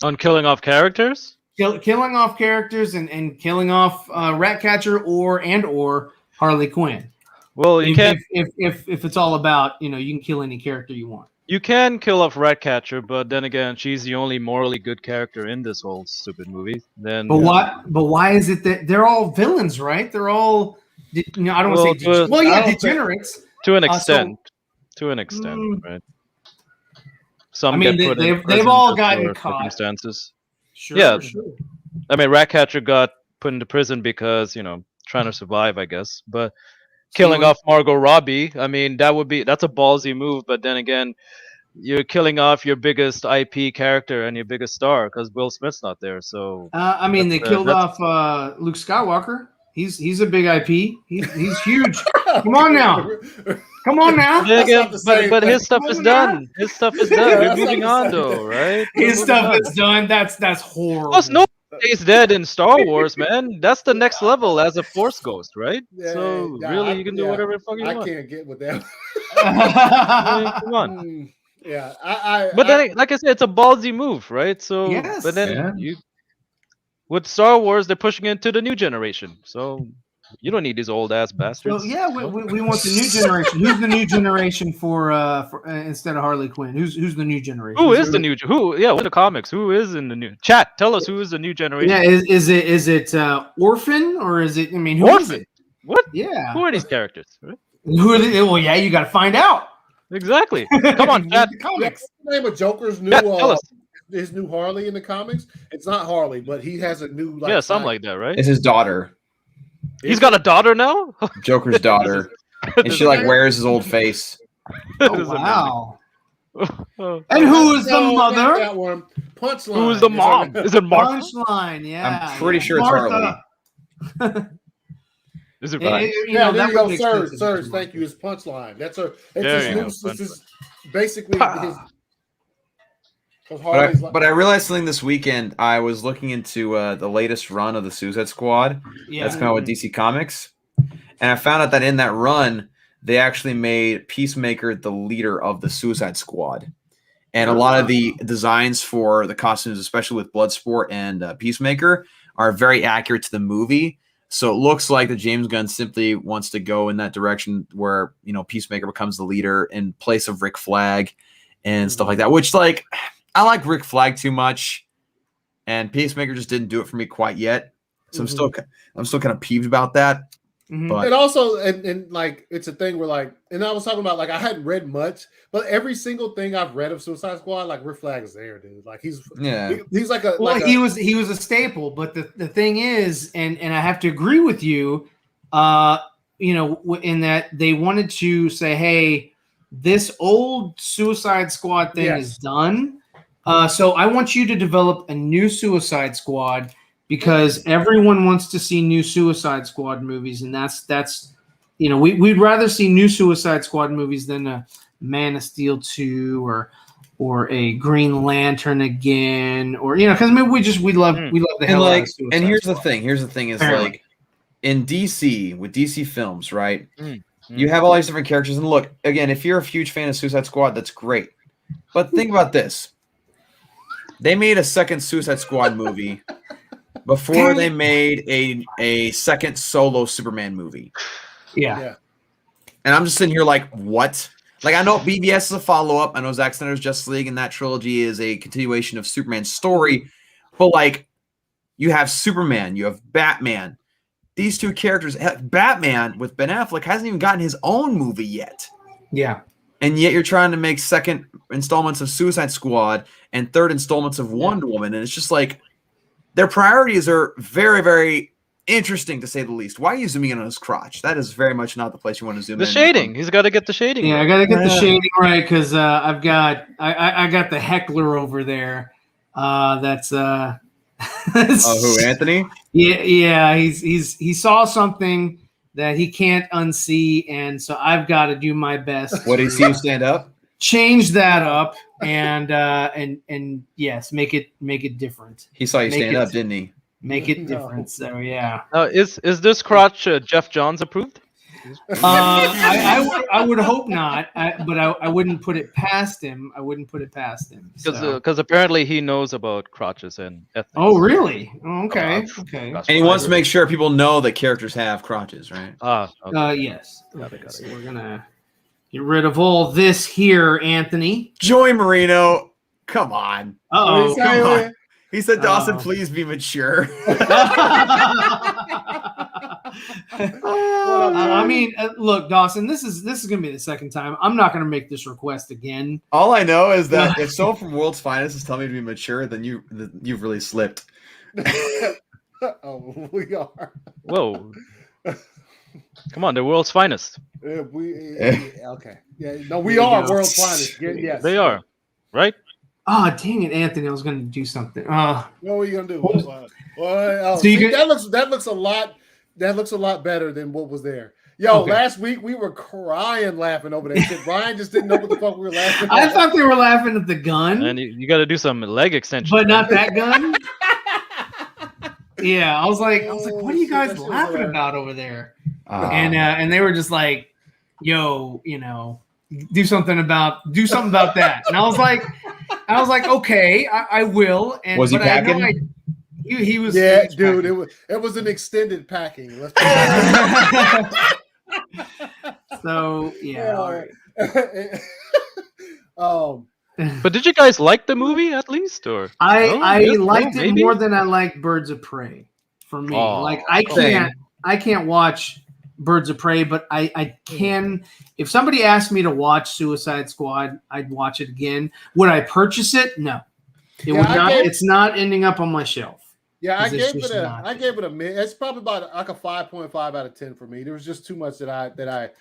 Speaker 4: On killing off characters?
Speaker 1: Killing off characters and killing off Ratcatcher or Harley Quinn.
Speaker 4: Well, you can't
Speaker 1: if it's all about you can kill any character you want.
Speaker 4: You can kill off Ratcatcher, but then again, she's the only morally good character in this whole stupid movie. But
Speaker 1: why is it that they're all villains, right? They're all I don't want to say degenerates
Speaker 4: to an extent. Right? Some
Speaker 1: they've all gotten caught.
Speaker 4: Circumstances.
Speaker 1: Sure.
Speaker 4: I mean, Ratcatcher got put into prison because trying to survive, I guess, but. Killing off Margot Robbie, I mean, that's a ballsy move, but then again, you're killing off your biggest IP character and your biggest star because Will Smith's not there. So
Speaker 1: I mean, they killed off Luke Skywalker. He's a big IP. He's huge. Come on now.
Speaker 4: But his stuff is done. His stuff is done. We're moving on though, right?
Speaker 1: His stuff is done. That's horrible.
Speaker 4: Plus, no he's dead in Star Wars, man. That's the next level as a Force Ghost, right? You can do whatever the fuck you want.
Speaker 2: I can't get with that.
Speaker 4: Come on.
Speaker 2: Yeah,
Speaker 4: but then, like I said, it's a ballsy move, right? So,
Speaker 1: yes.
Speaker 4: But then with Star Wars, they're pushing into the new generation. So you don't need these old ass bastards.
Speaker 1: So yeah, we want the new generation. Who's the new generation for instead of Harley Quinn? Who's the new generation?
Speaker 4: Who is the new? Who? Yeah, in the comics, who is in the new? Chat, tell us who is the new generation.
Speaker 1: Yeah, is it Orphan or is it? I mean, who is it?
Speaker 4: What?
Speaker 1: Yeah.
Speaker 4: Who are these characters?
Speaker 1: Who are they? Well, yeah, you got to find out.
Speaker 4: Exactly. Come on, chat.
Speaker 2: What's the name of Joker's new? His new Harley in the comics. It's not Harley, but he has a new
Speaker 4: something like that, right?
Speaker 3: It's his daughter.
Speaker 4: He's got a daughter now.
Speaker 3: Joker's daughter, and she like wears his old face.
Speaker 1: Oh, wow. And who is the mother?
Speaker 2: That one. Punchline.
Speaker 4: Who is the mom? Is it Martha?
Speaker 1: Punchline. Yeah.
Speaker 3: I'm pretty sure it's Harley.
Speaker 4: Is it right?
Speaker 2: Yeah, there you go, Surge. Thank you. His Punchline. That's this is basically his.
Speaker 3: But I realized something this weekend. I was looking into the latest run of the Suicide Squad. That's come out with DC Comics, and I found out that in that run, they actually made Peacemaker the leader of the Suicide Squad, and a lot of the designs for the costumes, especially with Bloodsport and Peacemaker, are very accurate to the movie. So it looks like that James Gunn simply wants to go in that direction where, Peacemaker becomes the leader in place of Rick Flag and stuff like that, which, like, I like Rick Flag too much, and Peacemaker just didn't do it for me quite yet. So I'm still kind of peeved about that. But
Speaker 2: and also, and like, it's a thing where, like, and I was talking about, like, I hadn't read much, but every single thing I've read of Suicide Squad, like, Rick Flag is there, dude. Like, he's like a
Speaker 1: he was a staple. But the thing is, and I have to agree with you, in that they wanted to say, hey, this old Suicide Squad thing is done. So I want you to develop a new Suicide Squad, because everyone wants to see new Suicide Squad movies, and that's we'd rather see new Suicide Squad movies than a Man of Steel 2 or a Green Lantern again, or because we love the hell out of Suicide
Speaker 3: and here's
Speaker 1: Squad.
Speaker 3: the thing is like in DC with DC films, right? You have all these different characters, and look, again, if you're a huge fan of Suicide Squad, that's great. But think about this. They made a second Suicide Squad movie before they made a second solo Superman movie.
Speaker 1: Yeah.
Speaker 3: And I'm just sitting here like, what? Like, I know BVS is a follow-up. I know Zack Snyder's Justice League and that trilogy is a continuation of Superman's story. But, like, you have Superman, you have Batman. These two characters, Batman with Ben Affleck hasn't even gotten his own movie yet.
Speaker 1: Yeah.
Speaker 3: And yet you're trying to make second installments of Suicide Squad and third installments of Wonder Woman. And it's just like, their priorities are very, very interesting, to say the least. Why are you zooming in on his crotch? That is very much not the place you want to zoom in.
Speaker 4: The shading. He's got to get the shading.
Speaker 1: Yeah,
Speaker 4: right.
Speaker 1: I got to get the shading right, because I got the heckler over there. That's
Speaker 3: who, Anthony?
Speaker 1: Yeah. He saw something that he can't unsee, and so I've got to do my best.
Speaker 3: What, did he see you stand up?
Speaker 1: Change that up and yes, make it different.
Speaker 3: He saw you stand up, didn't he?
Speaker 1: Make it different. So yeah.
Speaker 4: Is this crotch Jeff Johns approved?
Speaker 1: I would hope not, but I wouldn't put it past him. Because
Speaker 4: apparently he knows about crotches and ethics.
Speaker 1: Oh really? Oh, okay. Okay.
Speaker 3: And he wants to make sure people know that characters have crotches, right?
Speaker 4: Okay.
Speaker 1: Yes. Okay, so we're gonna get rid of all this here, Anthony.
Speaker 3: Joy Marino, come on.
Speaker 1: Oh,
Speaker 3: come on. He said, Dawson, please be mature.
Speaker 1: I mean, look, Dawson, this is going to be the second time. I'm not going to make this request again.
Speaker 3: All I know is that if someone from World's Finest is telling me to be mature, then you've really slipped.
Speaker 2: Oh, we are.
Speaker 4: Whoa. Come on, they're World's Finest.
Speaker 2: Okay. Yeah, no, we are World's Finest. Yes.
Speaker 4: They are, right?
Speaker 1: Oh, dang it, Anthony! I was going to do something.
Speaker 2: What are you going to do? That looks a lot. That looks a lot better than what was there. Last week we were crying laughing over that shit. Brian just didn't know what the fuck we were laughing at.
Speaker 1: I thought they were laughing at the gun.
Speaker 4: And you got to do some leg extension.
Speaker 1: But not that gun? Yeah, I was like, what are you guys laughing about over there? And they were just like, yo, do something about that. And I was like, okay, I will. And
Speaker 3: was he packing?
Speaker 1: He was.
Speaker 2: Yeah, dude. It was an extended packing. Let's put it
Speaker 1: so yeah.
Speaker 4: But did you guys like the movie at least, or
Speaker 1: I liked it more than I liked Birds of Prey. For me, like I can't watch Birds of Prey, but I can. If somebody asked me to watch Suicide Squad, I'd watch it again. Would I purchase it? No, it would not. It's not ending up on my shelf.
Speaker 2: Yeah, I gave it a mid. It's probably about like a 5.5 out of 10 for me. There was just too much that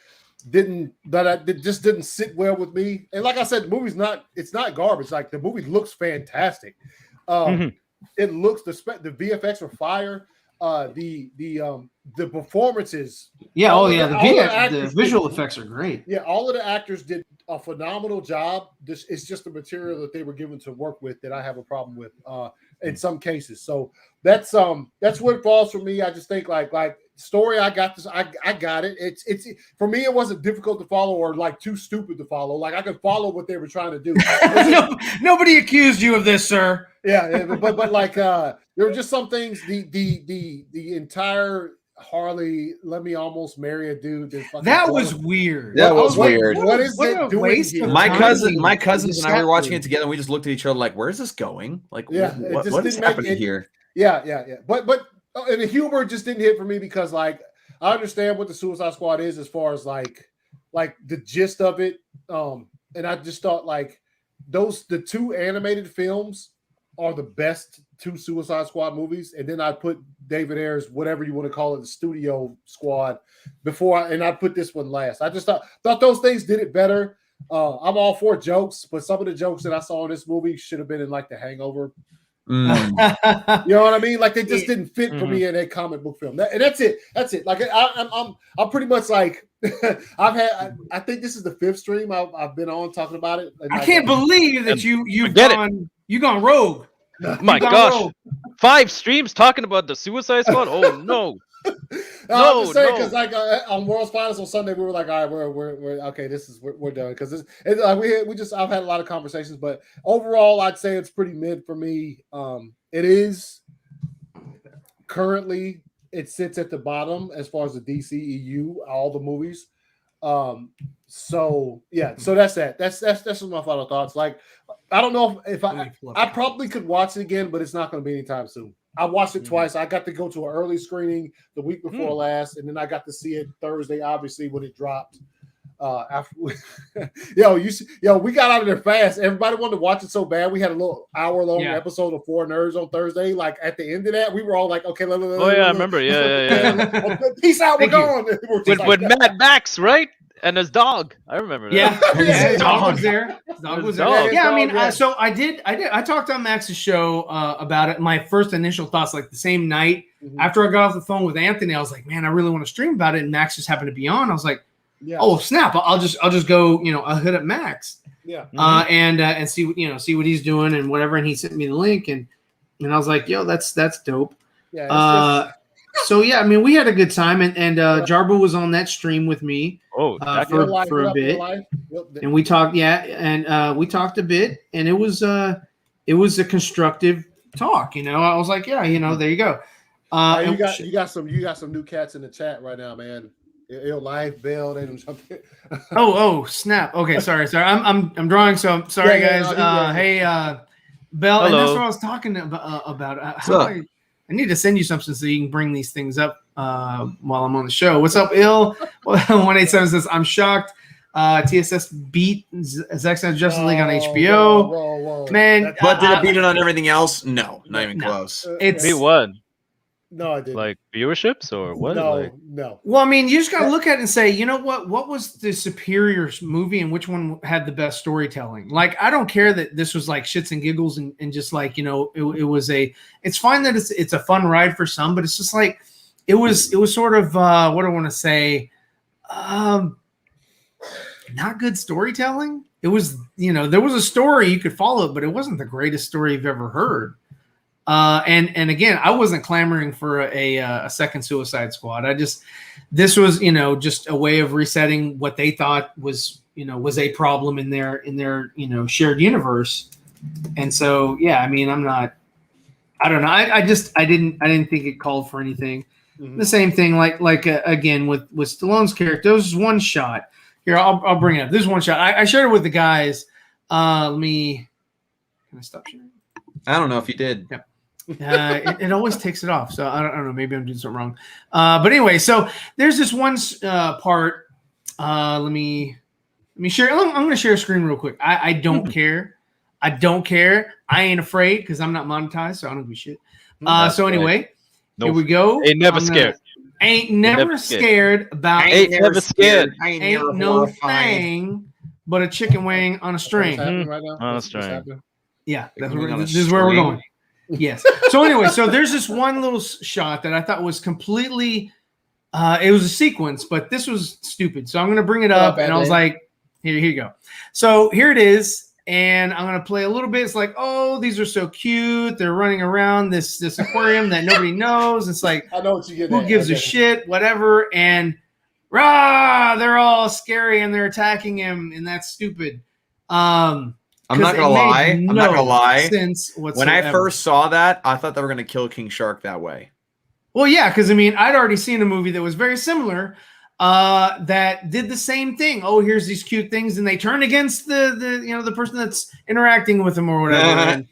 Speaker 2: just didn't sit well with me. And like I said, the movie's it's not garbage. Like the movie looks fantastic. It looks the VFX were fire. The performances.
Speaker 1: Yeah, the visual effects are great.
Speaker 2: Yeah, all of the actors did a phenomenal job. It's just the material that they were given to work with that I have a problem with in some cases. So that's where it falls for me. I just think like story, I got this. I got it. It's for me. It wasn't difficult to follow or like too stupid to follow. Like I could follow what they were trying to do.
Speaker 1: Nobody accused you of this, sir.
Speaker 2: Yeah, but like there were just some things. The entire Harley, let me almost marry a dude.
Speaker 1: That was weird.
Speaker 3: That was weird.
Speaker 2: What is it doing here?
Speaker 3: My cousins and I were watching it together. And we just looked at each other like, "Where's this going? Like, what is happening here?"
Speaker 2: Yeah. But and the humor just didn't hit for me because like I understand what the Suicide Squad is as far as like the gist of it. And I just thought like the two animated films are the best two Suicide Squad movies, and then I put David Ayer's whatever you want to call it, the Studio Squad, and I put this one last. I just thought those things did it better. I'm all for jokes, but some of the jokes that I saw in this movie should have been in like The Hangover. You know what I mean? Like they just didn't fit for me in a comic book film. And that's it. Like I'm pretty much like I think this is the 5th stream I've been on talking about it.
Speaker 1: I can't believe that you gone rogue.
Speaker 4: My gosh, 5 streams talking about the Suicide Squad. Oh no.
Speaker 2: I'm just saying because like on World's Finals on Sunday we were like, all right, we're okay. We're done because I've had a lot of conversations, but overall I'd say it's pretty mid for me. It is currently it sits at the bottom as far as the DCEU, all the movies. So that's that. That's just my final thoughts. Like I don't know if I probably could watch it again, but it's not going to be anytime soon. I watched it twice. I got to go to an early screening the week before last, and then I got to see it Thursday, obviously, when it dropped. After we got out of there fast. Everybody wanted to watch it so bad. We had a little hour-long episode of 4 Nerds on Thursday. Like at the end of that, we were all like, "Okay,
Speaker 4: I remember. Yeah.
Speaker 2: Peace out. We're going."
Speaker 4: With Mad Max, right? And his dog. I remember that.
Speaker 1: Yeah, his dog was there. Yeah, I mean, so I talked on Max's show about it. My first initial thoughts, like the same night after I got off the phone with Anthony, I was like, man, I really want to stream about it. And Max just happened to be on. I was like, oh snap! I'll just go. I'll hit up Max.
Speaker 2: Yeah.
Speaker 1: And see what he's doing and whatever. And he sent me the link and I was like, yo, that's dope.
Speaker 2: Yeah.
Speaker 1: So yeah, I mean, we had a good time, and Jarbo was on that stream with me for a bit, and we talked. Yeah, and we talked a bit, and it was a constructive talk. I was like, there you go.
Speaker 2: You got some new cats in the chat right now, man. Ill Life, Bell, they something.
Speaker 1: Oh, snap. Okay, sorry. I'm drawing, so I'm sorry, guys. Hey, Bell, and that's what I was talking about. I need to send you something so you can bring these things up while I'm on the show. What's up, Ill? 187 says, I'm shocked. TSS beat Zack Snyder's Justice League on HBO.
Speaker 2: Whoa.
Speaker 1: Man.
Speaker 3: But did it beat it on everything else? No, not even close.
Speaker 4: It's beat what?
Speaker 2: No, I didn't.
Speaker 4: Like viewerships or what?
Speaker 2: No.
Speaker 1: Well, I mean, you just got to look at it and say, you know what? What was the superior movie and which one had the best storytelling? Like, I don't care that this was like shits and giggles and just like, it's fine that it's a fun ride for some, but it's just like, it was sort of, what do I want to say? Not good storytelling. It was, there was a story you could follow it, but it wasn't the greatest story you've ever heard. And again, I wasn't clamoring for a second Suicide Squad. This was, just a way of resetting what they thought was a problem in their shared universe. And so, yeah, I mean, I don't know. I didn't think it called for anything. Mm-hmm. The same thing, like again with Stallone's character. There was one shot. Here, I'll bring it up. This is one shot. I shared it with the guys. Can I stop sharing?
Speaker 3: I don't know if you did.
Speaker 1: Yep. It always takes it off. So I don't know. Maybe I'm doing something wrong. But anyway, so there's this one part. Let me share. I'm going to share a screen real quick. I don't care. I don't care. I ain't afraid because I'm not monetized, so I don't give a shit. So anyway, here we go.
Speaker 4: Ain't never scared.
Speaker 1: Ain't never scared about.
Speaker 4: Ain't never scared.
Speaker 1: Ain't no thing but a chicken wing on a string.
Speaker 2: Right now?
Speaker 4: On a string.
Speaker 1: Yeah, this is where we're going. Yes. So anyway, so there's this one little shot that I thought was completely. It was a sequence, but this was stupid. So I'm going to bring it up, and I was like, here you go. So here it is. And I'm going to play a little bit. It's like, oh, these are so cute. They're running around this aquarium that nobody knows. It's like,
Speaker 2: I know what you get.
Speaker 1: Who gives a shit? Whatever. And rah, they're all scary and they're attacking him. And that's stupid.
Speaker 3: I'm not going to lie.
Speaker 1: Sense
Speaker 3: when I first saw that, I thought they were going to kill King Shark that way.
Speaker 1: Well, yeah, because I mean, I'd already seen a movie that was very similar. That did the same thing. Oh, here's these cute things, and they turn against the person that's interacting with them or whatever.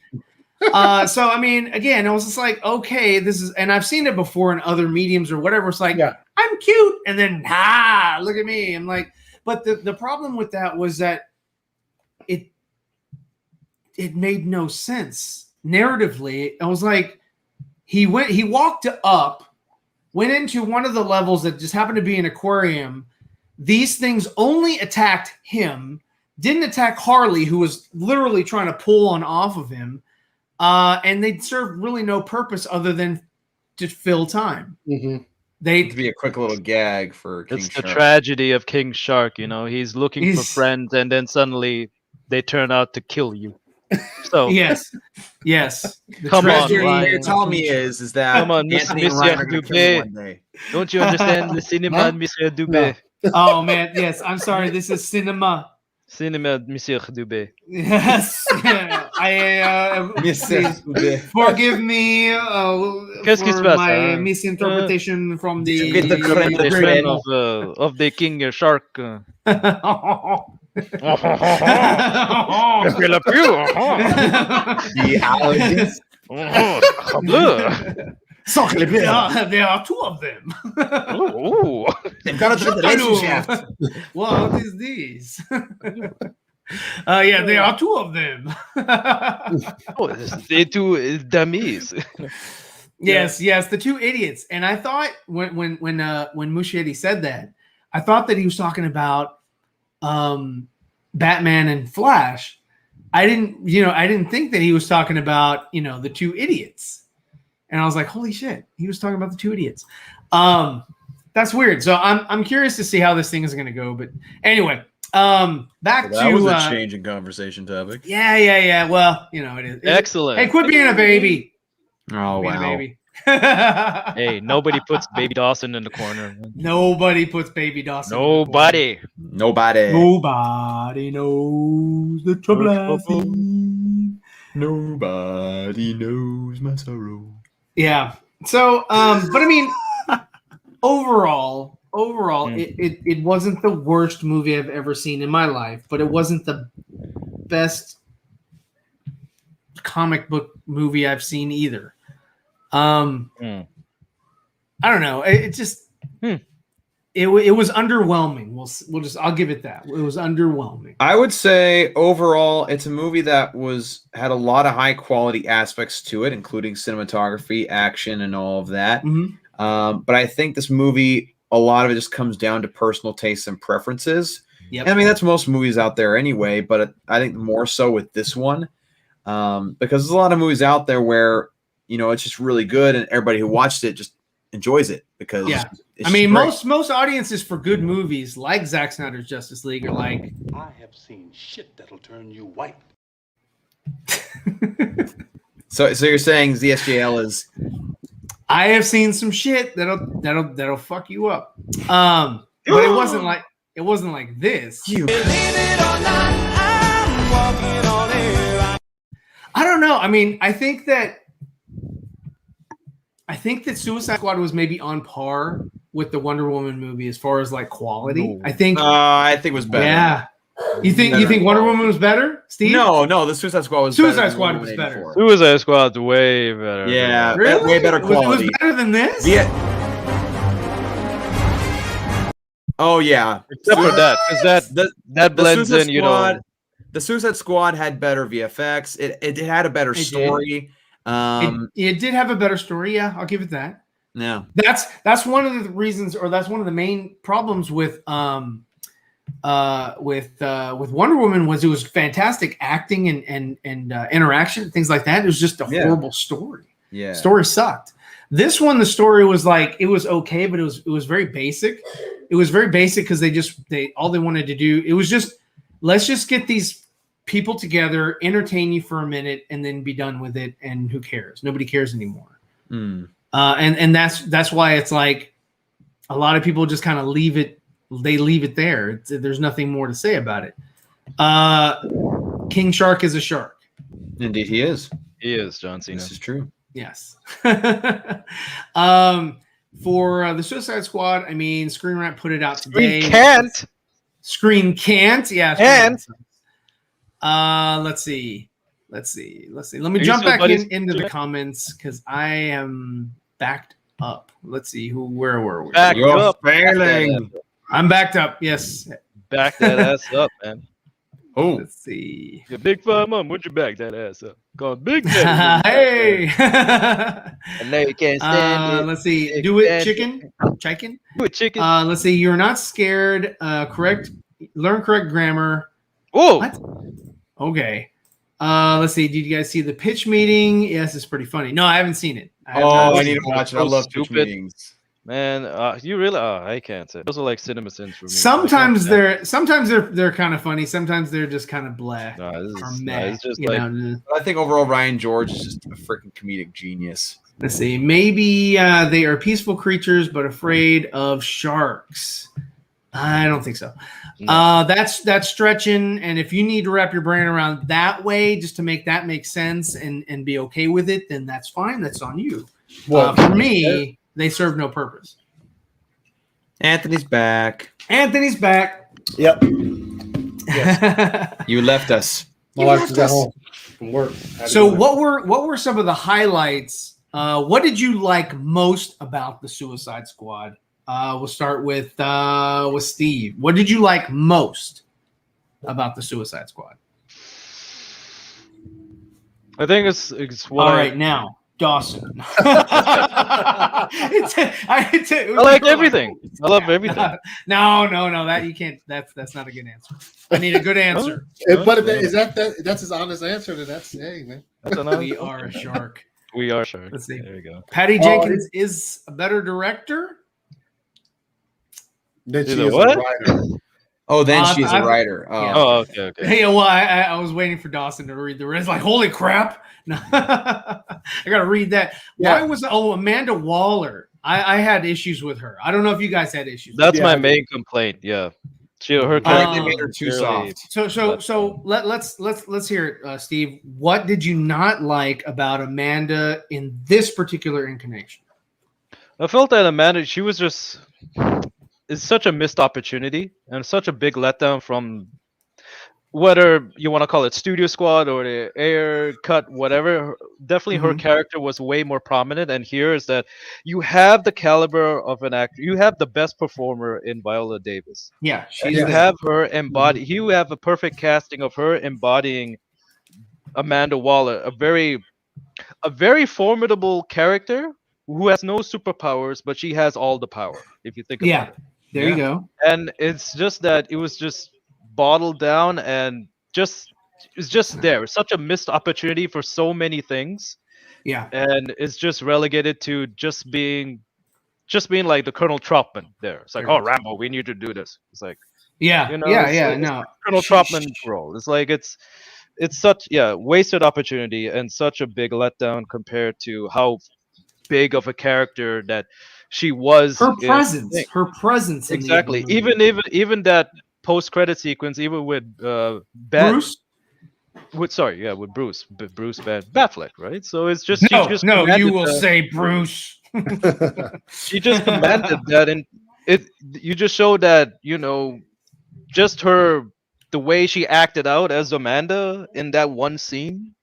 Speaker 1: So I mean, again, it was just like, okay, this is, and I've seen it before in other mediums or whatever. It's like, I'm cute, and then look at me. I'm like, but the problem with that was that it made no sense narratively. I was like, he walked up. Went into one of the levels that just happened to be an aquarium. These things only attacked him, didn't attack Harley, who was literally trying to pull on off of him. And they served really no purpose other than to fill time.
Speaker 2: Mm-hmm.
Speaker 3: They'd be a quick little gag for King Shark.
Speaker 4: It's the tragedy of King Shark. He's looking for friends, and then suddenly they turn out to kill you. So
Speaker 1: yes.
Speaker 3: Come on, you're telling me is that
Speaker 4: come on, Monsieur Dubé. Don't you understand the cinema, Monsieur Dubé?
Speaker 1: No. Oh man, yes. I'm sorry. This is cinema.
Speaker 4: Cinema, Monsieur Dubé.
Speaker 1: Yes. Forgive me for my misinterpretation from the
Speaker 4: of the King Shark.
Speaker 1: The
Speaker 3: allergies.
Speaker 1: There are two of them.
Speaker 3: They've got a relationship.
Speaker 1: What is this? There are two of them.
Speaker 4: They two dummies.
Speaker 1: Yes, the two idiots. And I thought when Muschietti said that, I thought that he was talking about Batman and Flash. I didn't think that he was talking about, the two idiots. And I was like, holy shit, he was talking about the two idiots. That's weird. So I'm curious to see how this thing is going to go. But anyway, back to
Speaker 3: that was a change in conversation topic.
Speaker 1: Yeah. Well, it is.
Speaker 4: Excellent.
Speaker 1: Hey, quit being a baby.
Speaker 3: Oh, wow.
Speaker 1: Baby.
Speaker 4: Hey, nobody puts Baby Dawson in the corner.
Speaker 1: Nobody puts Baby Dawson.
Speaker 4: Nobody
Speaker 1: knows the trouble I see.
Speaker 3: Nobody knows my sorrow.
Speaker 1: Yeah. So, but I mean, overall, it wasn't the worst movie I've ever seen in my life, but it wasn't the best comic book movie I've seen either. I don't know. It just it was underwhelming. I'll give it that. It was underwhelming.
Speaker 3: I would say overall, it's a movie that had a lot of high quality aspects to it, including cinematography, action, and all of that.
Speaker 1: Mm-hmm.
Speaker 3: But I think this movie, a lot of it just comes down to personal tastes and preferences.
Speaker 1: Yep.
Speaker 3: And I mean, that's most movies out there anyway, but I think more so with this one, because there's a lot of movies out there where, it's just really good and everybody who watched it just enjoys it because
Speaker 1: I mean, great. most audiences for good movies like Zack Snyder's Justice League are like,
Speaker 5: I have seen shit that'll turn you white.
Speaker 3: So you're saying ZSJL is?
Speaker 1: I have seen some shit that'll fuck you up. But it wasn't like this.
Speaker 5: Believe it or not, I'm walking on air.
Speaker 1: I don't know. I mean, I think that I think that Suicide Squad was maybe on par with the Wonder Woman movie as far as like quality.
Speaker 3: No.
Speaker 1: I think
Speaker 3: it was better.
Speaker 1: Yeah. You think Wonder Woman was better, Steve?
Speaker 3: No, the Suicide Squad was
Speaker 1: Suicide
Speaker 3: better
Speaker 1: Squad was better.
Speaker 4: Suicide Squad's way better.
Speaker 3: Yeah,
Speaker 1: Really?
Speaker 3: way better quality.
Speaker 1: It was better than this?
Speaker 3: Yeah. Oh yeah.
Speaker 4: Except for that, because that blends in, you know.
Speaker 3: The Suicide Squad had better VFX. It had a better story.
Speaker 1: It did have a better story. Yeah, I'll give it that.
Speaker 3: Yeah.
Speaker 1: That's one of the reasons, or that's one of the main problems with Wonder Woman was it was fantastic acting and interaction, things like that. It was just a horrible story.
Speaker 3: Yeah.
Speaker 1: Story sucked. This one, the story was like, it was okay, but it was very basic. It was very basic because they all they wanted to do, it was just, let's just get these people together, entertain you for a minute, and then be done with it. And who cares? Nobody cares anymore. And that's why it's like a lot of people just kind of leave it. They leave it there. There's nothing more to say about it. King Shark is a shark.
Speaker 3: Indeed, he is.
Speaker 4: He is, John Cena.
Speaker 3: This is true.
Speaker 1: Yes. For the Suicide Squad, I mean, Screen Rant put it out today. Screen can't. Yeah.
Speaker 4: Can't.
Speaker 1: Let's see. Let me jump back into the comments because I am backed up. Let's see where were we?
Speaker 3: You're failing.
Speaker 1: I'm backed up. Yes.
Speaker 4: Back that ass up, man.
Speaker 3: Oh.
Speaker 1: Let's see.
Speaker 4: Your big fat mom, would you back that ass up? Called Big Daddy.
Speaker 1: Hey.
Speaker 4: And now you can't stand it.
Speaker 1: Let's see. Do it, chicken. Chicken.
Speaker 4: Do it, chicken.
Speaker 1: Let's see. You're not scared. Learn correct grammar.
Speaker 4: Oh.
Speaker 1: What? Okay. Let's see. Did you guys see the pitch meeting? Yes, it's pretty funny. No, I haven't seen it.
Speaker 3: I need to watch it. I love pitch meetings.
Speaker 4: Man, you really? I can't say. Those are like cinema sins for me.
Speaker 1: Sometimes they're kind of funny. Sometimes they're just kind of blah.
Speaker 4: It's just like,
Speaker 3: I think overall Ryan George is just a freaking comedic genius.
Speaker 1: Let's see. Maybe they are peaceful creatures but afraid of sharks. I don't think so. No. That's stretching. And if you need to wrap your brain around that way, just to make that make sense and be okay with it, then that's fine. That's on you. Well, for me, they serve no purpose.
Speaker 3: Anthony's back.
Speaker 1: Yep.
Speaker 2: Yes.
Speaker 3: You left us.
Speaker 2: My wife got home from work.
Speaker 1: So what were some of the highlights? What did you like most about the Suicide Squad? We'll start with Steve. What did you like most about the Suicide Squad?
Speaker 4: I think it's what
Speaker 1: all right now. Dawson. I
Speaker 4: like everything. I love everything.
Speaker 1: No, that you can't. That's not a good answer. I need a good answer.
Speaker 2: But that's his honest answer. That's man.
Speaker 1: We are a shark.
Speaker 4: We are sharks.
Speaker 1: Let's see.
Speaker 4: There you go.
Speaker 1: Patty Jenkins is a better director.
Speaker 2: Then she is a writer.
Speaker 3: Oh, then she's a writer.
Speaker 4: Oh, okay.
Speaker 1: Hey, well, I was waiting for Dawson to read the rest. Like, holy crap! No, I gotta read that.
Speaker 2: Yeah.
Speaker 1: Why was Amanda Waller? I had issues with her. I don't know if you guys had issues.
Speaker 4: That's my main complaint. Yeah, her character
Speaker 3: made her too soft.
Speaker 1: So let's hear it, Steve. What did you not like about Amanda in this particular incarnation?
Speaker 4: I felt that Amanda, she was just. It's such a missed opportunity and such a big letdown from whether you want to call it Studio Squad or the air cut, whatever. Definitely her character was way more prominent. And here is that you have the caliber of an actor. You have the best performer in Viola Davis.
Speaker 1: Yeah.
Speaker 4: You have her embody. You have a perfect casting of her embodying Amanda Waller, a very formidable character who has no superpowers, but she has all the power, if you think about it.
Speaker 1: There you go.
Speaker 4: And it's just that it was just bottled down and it's just there. It's such a missed opportunity for so many things.
Speaker 1: Yeah.
Speaker 4: And it's just relegated to just being like the Colonel Troutman there. It's like, Rambo, we need to do this. It's like, no. Colonel Troutman role. It's like it's such wasted opportunity and such a big letdown compared to how big of a character that she was.
Speaker 1: Her presence
Speaker 4: exactly. Even that post-credit sequence, even with
Speaker 1: Bruce.
Speaker 4: With Bruce Batfleck, right? So it's just
Speaker 1: you will say Bruce.
Speaker 4: She just commanded that, and you just showed that, just the way she acted out as Amanda in that one scene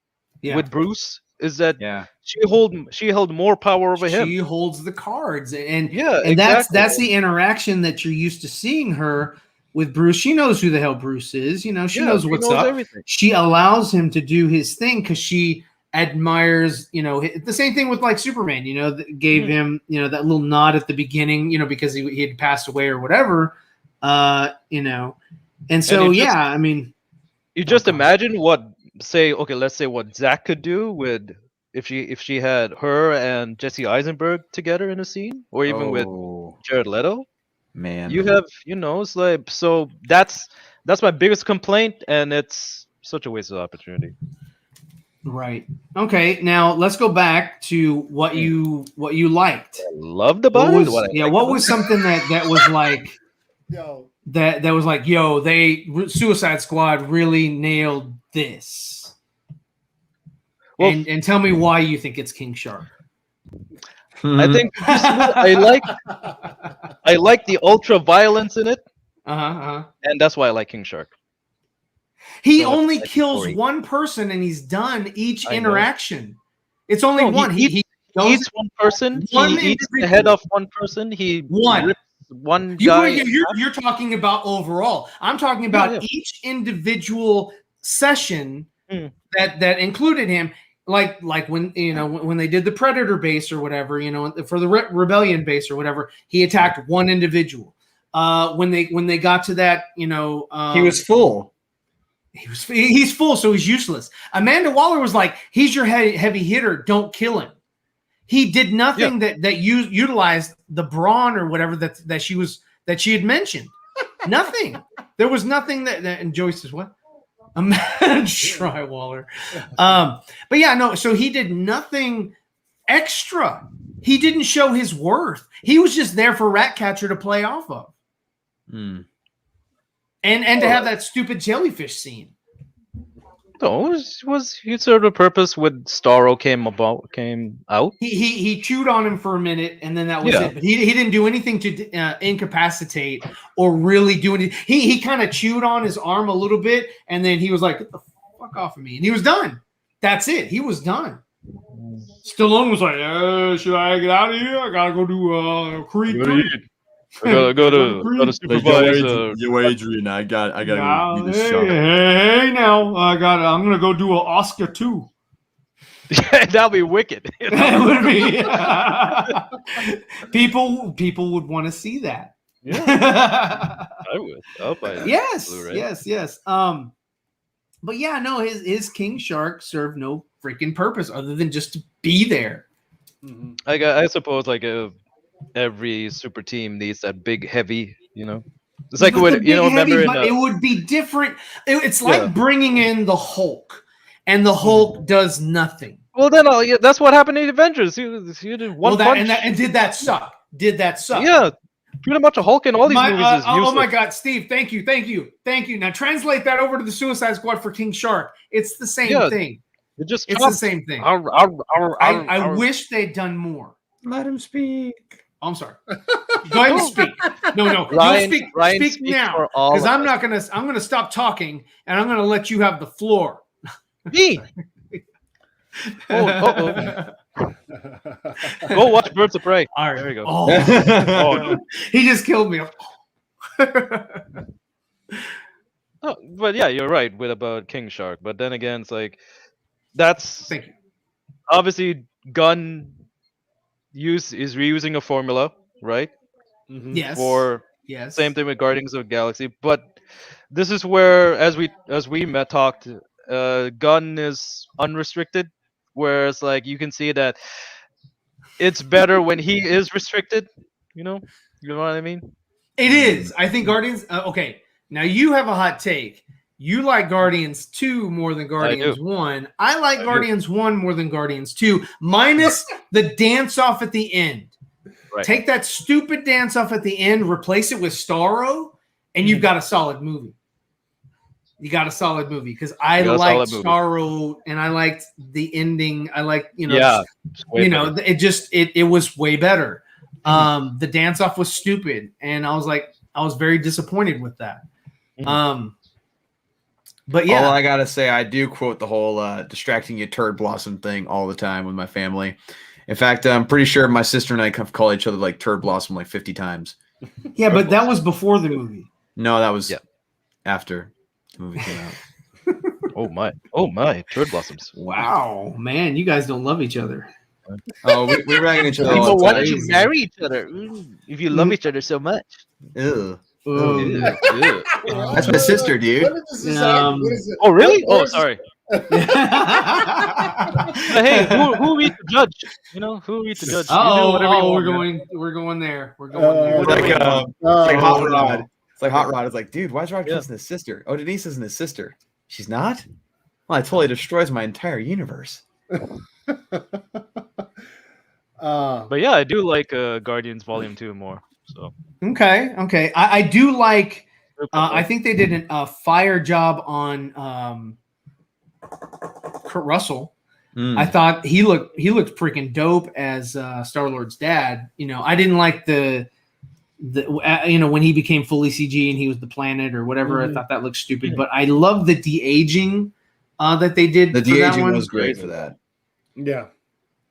Speaker 4: with Bruce is that she held more power over him.
Speaker 1: She holds the cards, and
Speaker 4: exactly.
Speaker 1: that's the interaction that you're used to seeing her with Bruce. She knows who the hell Bruce is. She knows what's up. Everything. She allows him to do his thing because she admires, the same thing with like Superman, gave him, that little nod at the beginning, because he had passed away or whatever, and so I mean,
Speaker 4: you just imagine let's say what Zach could do with if she had her and Jesse Eisenberg together in a scene, or even with Jared Leto.
Speaker 3: Man,
Speaker 4: you have, it's like, so that's my biggest complaint, and it's such a waste of opportunity.
Speaker 1: Right. Okay. Now let's go back to what you liked.
Speaker 4: Loved about it.
Speaker 1: What was something that was like, that was like, Suicide Squad really nailed this. Well, and tell me why you think it's King Shark.
Speaker 4: I think I like the ultra violence in it, and that's why I like King Shark.
Speaker 1: He only kills one person, and he's done each interaction. It's only one. He
Speaker 4: eats one person. He eats the head off one person. Rips one guy.
Speaker 1: You're talking about overall. I'm talking about each individual session that included him. Like when when they did the Predator base or whatever, for the Rebellion base or whatever, he attacked one individual. When they got to that,
Speaker 3: he was full.
Speaker 1: He's full, so he's useless. Amanda Waller was like, he's your heavy hitter, don't kill him. He did nothing that utilized the brawn or whatever that she had mentioned. Nothing. There was nothing that and Joyce says, what? Try Waller. So he did nothing extra. He didn't show his worth. He was just there for Ratcatcher to play off of. And to have that stupid jellyfish scene.
Speaker 4: No, he served a purpose when Starro came out.
Speaker 1: He chewed on him for a minute, and then that was it. But he didn't do anything to incapacitate or really do anything. He kind of chewed on his arm a little bit, and then he was like, "Get the fuck off of me," and he was done. That's it. He was done. Stallone was like, "Should I get out of here? I gotta go do Creed 3."
Speaker 4: I gotta go to supervise.
Speaker 3: Yo, Adrian, I gotta do this show.
Speaker 1: Hey, now I'm gonna go do an Oscar 2.
Speaker 4: That'll be wicked.
Speaker 1: It would be. People would want to see that.
Speaker 4: Yeah, I would. I'll buy it.
Speaker 1: Yes. But his King Shark served no freaking purpose other than just to be there.
Speaker 4: I suppose every super team needs that big heavy, It's like when remember
Speaker 1: it would be different. It's like bringing in the Hulk, and the Hulk does nothing.
Speaker 4: Well, then that's what happened in the Avengers. He did one punch.
Speaker 1: And did that suck?
Speaker 4: Yeah, pretty much a Hulk in all these movies is useless.
Speaker 1: Oh my God, Steve! Thank you. Now translate that over to the Suicide Squad for King Shark. It's the same thing. It's the same thing. I wish they'd done more.
Speaker 3: Let him speak.
Speaker 1: I'm sorry. Go ahead and speak. No.
Speaker 4: Ryan,
Speaker 1: speak now, because I'm gonna stop talking, and I'm gonna let you have the floor.
Speaker 4: Me. Go watch Birds of Prey.
Speaker 1: All right,
Speaker 4: there we go.
Speaker 1: Oh no. He just killed me.
Speaker 4: But yeah, you're right about King Shark. But then again, it's like
Speaker 1: Thank you.
Speaker 4: Obviously Gunn is reusing a formula, right?
Speaker 1: Yes.
Speaker 4: Same thing with Guardians of the Galaxy, but this is where, as we talked, Gunn is unrestricted, whereas like you can see that it's better when he is restricted. You know what I mean?
Speaker 1: It is. I think Guardians. Okay, now you have a hot take. You like Guardians 2 more than Guardians 1. I like Guardians 1 more than Guardians 2, minus the dance off at the end.
Speaker 4: Right.
Speaker 1: Take that stupid dance off at the end, replace it with Starro, and you've got a solid movie. you got a solid movie because I liked Starro and I liked the ending. I liked, it was way better. The dance off was stupid, and I was very disappointed with that. But yeah,
Speaker 3: all I gotta say, I do quote the whole distracting you turd blossom thing all the time with my family. In fact, I'm pretty sure my sister and I call each other like turd blossom like 50 times.
Speaker 1: Yeah, but that was before the movie.
Speaker 3: No, that was after the movie came out.
Speaker 4: Oh my, turd blossoms.
Speaker 1: Wow, man, you guys don't love each other.
Speaker 3: Oh, we're ragging each other.
Speaker 6: People want to marry each other if you love each other so much.
Speaker 3: Ew.
Speaker 6: That's
Speaker 3: my sister, dude.
Speaker 4: Oh, really? Oh, sorry. Hey, who are we to judge? Who are we to judge?
Speaker 1: We're going there. We're going there.
Speaker 3: It's like Hot Rod. It's like Hot Rod. It's like, dude, why is Rod kissing his sister? Oh, Denise isn't his sister. She's not? Well, it totally destroys my entire universe.
Speaker 4: But yeah, I do like Guardians Volume 2 more. So
Speaker 1: okay. I do like. I think they did a fire job on Kurt Russell. I thought he looked freaking dope as Star-Lord's dad. I didn't like the when he became fully CG and he was the planet or whatever. I thought that looked stupid, but I love the de-aging that they did.
Speaker 3: The de-aging was great for that.
Speaker 2: Yeah.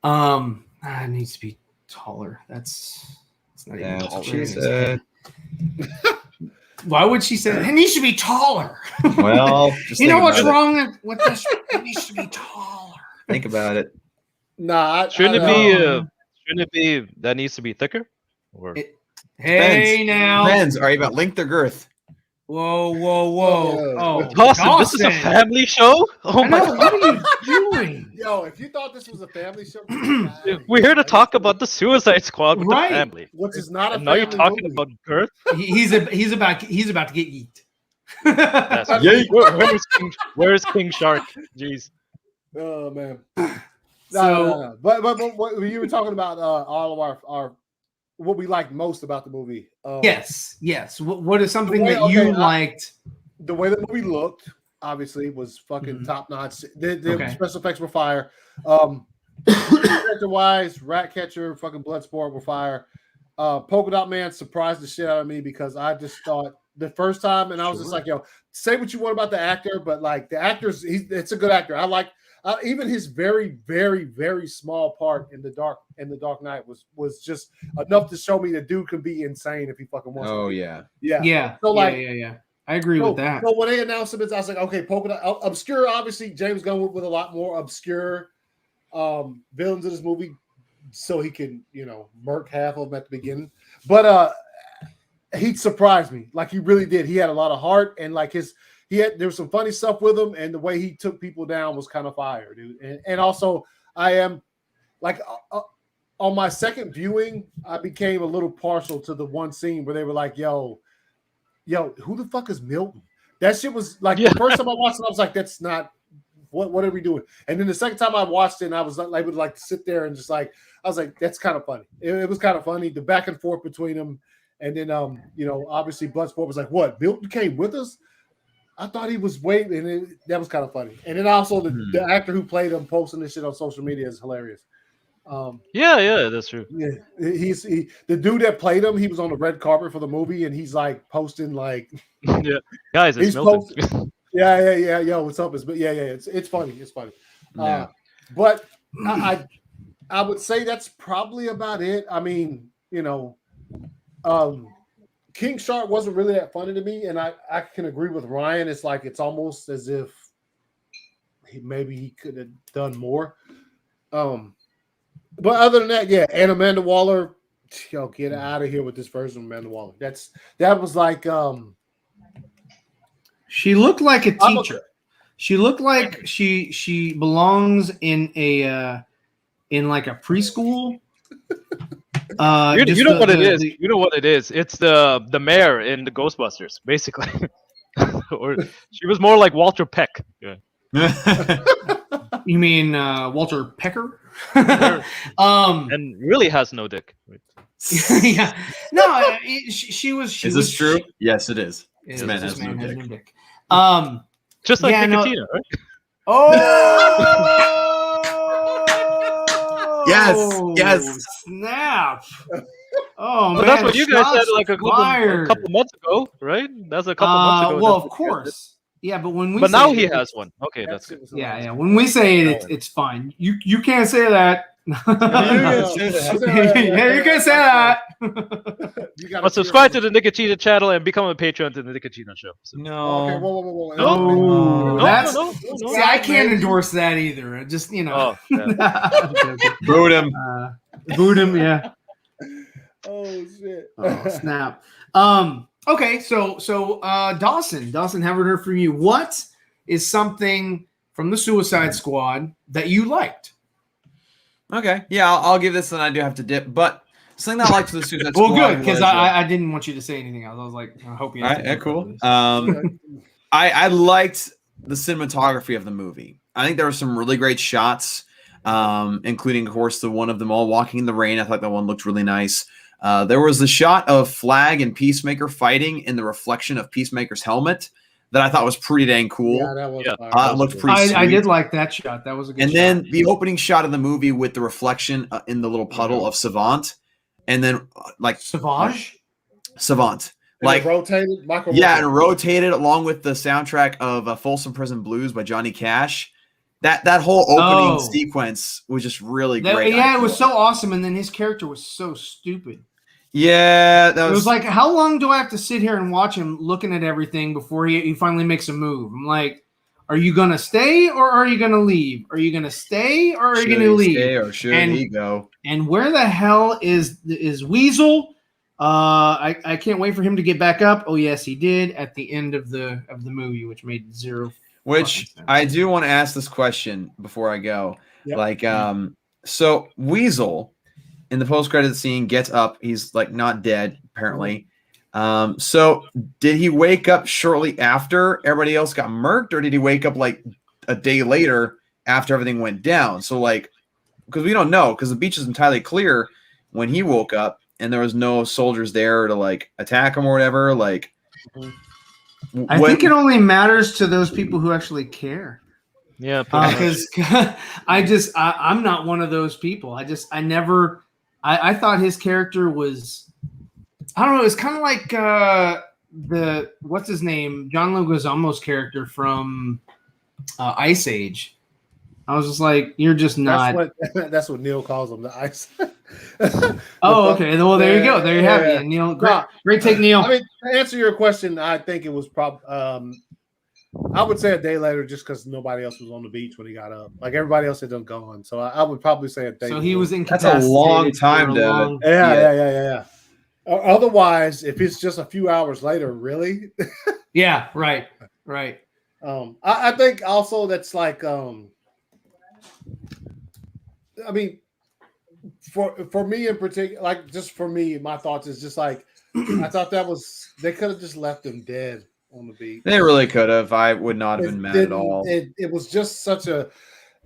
Speaker 1: It needs to be taller. It's not even taller.
Speaker 3: She said.
Speaker 1: Why would she say that? It needs to be taller?
Speaker 3: Well,
Speaker 1: you know what's wrong with this? It needs to be taller.
Speaker 3: Think about it.
Speaker 2: Nah,
Speaker 4: shouldn't it be that needs to be thicker? Or
Speaker 1: hey, now
Speaker 3: depends. Are you about length or girth?
Speaker 1: Whoa! Oh,
Speaker 4: Dawson, this is a family show. Oh my God,
Speaker 1: what are you doing?
Speaker 2: Yo, if you thought this was a family show,
Speaker 4: we're here to talk about the Suicide Squad with the family.
Speaker 2: Which is not a.
Speaker 4: And now you're talking about girth.
Speaker 1: He's about to get yeet.
Speaker 4: Where's King Shark? Jeez.
Speaker 2: Oh man. No. But what you were talking about all of our what we liked most about the movie.
Speaker 1: Yes. What is something that you liked?
Speaker 2: The way the movie looked, obviously, was fucking top notch. The special effects were fire. Character-wise, Ratcatcher, fucking Bloodsport were fire. Polka Dot Man surprised the shit out of me because I just thought the first time, and I was just like, yo, say what you want about the actor, but like the actor's, it's a good actor. I like even his very, very, very small part in the Dark Knight was just enough to show me the dude can be insane if he fucking wants.
Speaker 3: Oh
Speaker 2: to.
Speaker 1: Yeah. So
Speaker 2: yeah.
Speaker 1: I agree with that.
Speaker 2: So when they announced him, I was like, okay, Polka Dot obscure. Obviously, James Gunn went with a lot more obscure villains in this movie, so he can murk half of them at the beginning. But he surprised me, like he really did. He had a lot of heart, and like there was some funny stuff with him, and the way he took people down was kind of fire, dude. And also, I am like on my second viewing, I became a little partial to the one scene where they were like, yo, who the fuck is Milton? That shit was like the first time I watched it, I was like, that's not what are we doing? And then the second time I watched it, and I was able to like sit there and just like, I was like, that's kind of funny. It was kind of funny, the back and forth between them. And then obviously Bloodsport was like, what? Milton came with us? I thought he was waiting, and that was kind of funny. And then also the actor who played him posting this shit on social media is hilarious.
Speaker 4: Yeah, that's true.
Speaker 2: Yeah, the dude that played him, he was on the red carpet for the movie, and he's like posting like,
Speaker 4: guys, it's Milton.
Speaker 2: Yeah. Yo, what's up? It's funny. It's funny.
Speaker 3: Yeah.
Speaker 2: But I would say that's probably about it. I mean, King Shark wasn't really that funny to me, and I can agree with Ryan. It's like it's almost as if he could have done more. But other than that, and Amanda Waller, get out of here with this version of Amanda Waller. That was like
Speaker 1: she looked like a teacher. She looked like she belongs in a like a preschool.
Speaker 4: You know what it is. You know what it is. It's the mayor in the Ghostbusters, basically. Or she was more like Walter Peck. Yeah.
Speaker 1: You mean Walter Pecker?
Speaker 4: And really has no dick. Right?
Speaker 1: Yeah. No, she was.
Speaker 3: Is this true? Yes, it is.
Speaker 1: This man has no dick.
Speaker 4: Just like Nicotina, right?
Speaker 1: Oh,
Speaker 3: yes.
Speaker 1: Snap! Oh
Speaker 4: But
Speaker 1: man,
Speaker 4: that's what you guys said
Speaker 1: shots
Speaker 4: like a
Speaker 1: fired.
Speaker 4: couple months ago, right? That's a couple months ago.
Speaker 1: Well,
Speaker 4: that's
Speaker 1: of
Speaker 4: what you guys
Speaker 1: course. Yeah, but when we
Speaker 4: But
Speaker 1: say
Speaker 4: now
Speaker 1: it,
Speaker 4: he has one. Okay, that's good.
Speaker 1: Yeah. When we say it, it's fine. You can't say that. Yeah, you can't say that.
Speaker 4: But subscribe to the Nicotina channel and become a patron to the Nicotina show. So.
Speaker 3: No.
Speaker 2: Okay, whoa.
Speaker 1: No, that's
Speaker 4: no.
Speaker 1: See, I can't endorse that either. Just
Speaker 4: Oh, yeah.
Speaker 3: Boot him.
Speaker 1: Boot him. Yeah.
Speaker 2: Oh shit.
Speaker 1: Oh, snap. Okay, so Dawson, haven't heard from you. What is something from the Suicide Squad that you liked?
Speaker 3: Okay. Yeah, I'll give this, and I do have to dip, but something that I liked for the Suicide Squad.
Speaker 1: Well, good, because I didn't want you to say anything else. I was like, I hope you.
Speaker 3: All right, cool. I liked the cinematography of the movie. I think there were some really great shots, including, of course, the one of them all walking in the rain. I thought that one looked really nice. There was the shot of Flag and Peacemaker fighting in the reflection of Peacemaker's helmet that I thought was pretty dang cool.
Speaker 2: Yeah, that was.
Speaker 3: It looked pretty sweet.
Speaker 1: I did like that shot. That was a good
Speaker 3: and
Speaker 1: shot.
Speaker 3: then the opening shot of the movie with the reflection in the little puddle of Savant, and then like
Speaker 1: Savage.
Speaker 3: Savant.
Speaker 2: And
Speaker 3: Like
Speaker 2: rotated, Michael.
Speaker 3: Yeah, and rotated along with the soundtrack of Folsom Prison Blues by Johnny Cash. That whole opening sequence was just really great.
Speaker 1: Yeah, it was so awesome, and then his character was so stupid.
Speaker 3: Yeah,
Speaker 1: it was like, how long do I have to sit here and watch him looking at everything before he finally makes a move? I'm like, are you gonna stay or are you gonna leave? Are you gonna stay or are you gonna leave?
Speaker 3: Stay or should he go?
Speaker 1: And where the hell is Weasel? I can't wait for him to get back up. Oh yes, he did at the end of the movie, which made zero.
Speaker 3: Which I do want to ask this question before I go.
Speaker 2: Yep.
Speaker 3: Like, so Weasel in the post-credit scene gets up. He's like not dead, apparently. So did he wake up shortly after everybody else got murked, or did he wake up like a day later after everything went down? So like, because we don't know, because the beach is entirely clear when he woke up, and there was no soldiers there to like attack him or whatever. Like,
Speaker 1: I think it only matters to those people who actually care.
Speaker 4: Yeah,
Speaker 1: because I'm not one of those people. I thought his character was, I don't know. It's kind of like the what's his name, John Leguizamo's character from Ice Age. I was just like, you're just not.
Speaker 2: That's what Neil calls him, the ice.
Speaker 1: Oh, okay. Well, there you go. There you have it, Neil. Great take, Neil.
Speaker 2: I mean, to answer your question, I think it was probably. I would say a day later, just because nobody else was on the beach when he got up. Like everybody else had done gone, so I would probably say a day.
Speaker 1: So he was incapacitated.
Speaker 3: That's a long time, David.
Speaker 2: Yeah. Otherwise, if it's just a few hours later, really.
Speaker 1: Yeah. Right.
Speaker 2: I think also that's like. I mean, for me in particular, like just for me, my thoughts is just like I thought they could have just left him dead on the beach.
Speaker 3: They really could have. I would not have been mad at all.
Speaker 2: It was just such a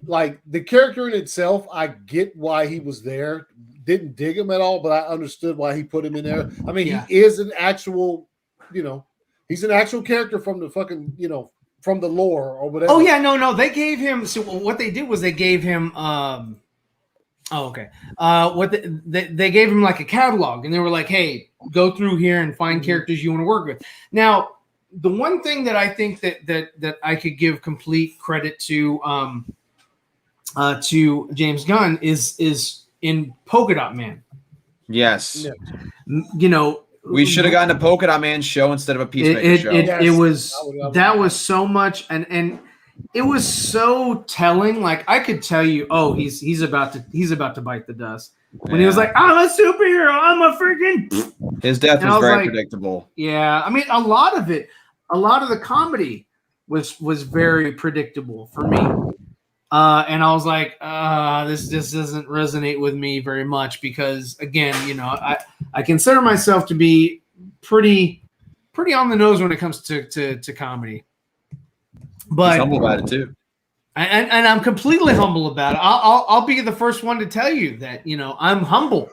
Speaker 2: like the character in itself. I get why he was there. Didn't dig him at all, but I understood why he put him in there. I mean, he is an actual, he's an actual character from the fucking, from the lore or whatever.
Speaker 1: Oh yeah, no. They gave him. So what they did was they gave him. They gave him like a catalog, and they were like, "Hey, go through here and find characters you want to work with." Now, the one thing that I think that I could give complete credit to James Gunn is in Polka Dot Man.
Speaker 3: Yes,
Speaker 1: yeah.
Speaker 3: We should have gotten a Polka Dot Man show instead of a Peacemaker show.
Speaker 1: It was that was so much, and it was so telling. Like I could tell you, he's about to bite the dust when he was like, "I'm a superhero. I'm a freaking."
Speaker 3: His death was very predictable.
Speaker 1: Yeah, I mean, a lot of the comedy was very predictable for me, and I was like, this just doesn't resonate with me very much because, again, I consider myself to be pretty on the nose when it comes to comedy. But
Speaker 3: he's humble about it too,
Speaker 1: and I'm completely humble about it. I'll be the first one to tell you that I'm humble.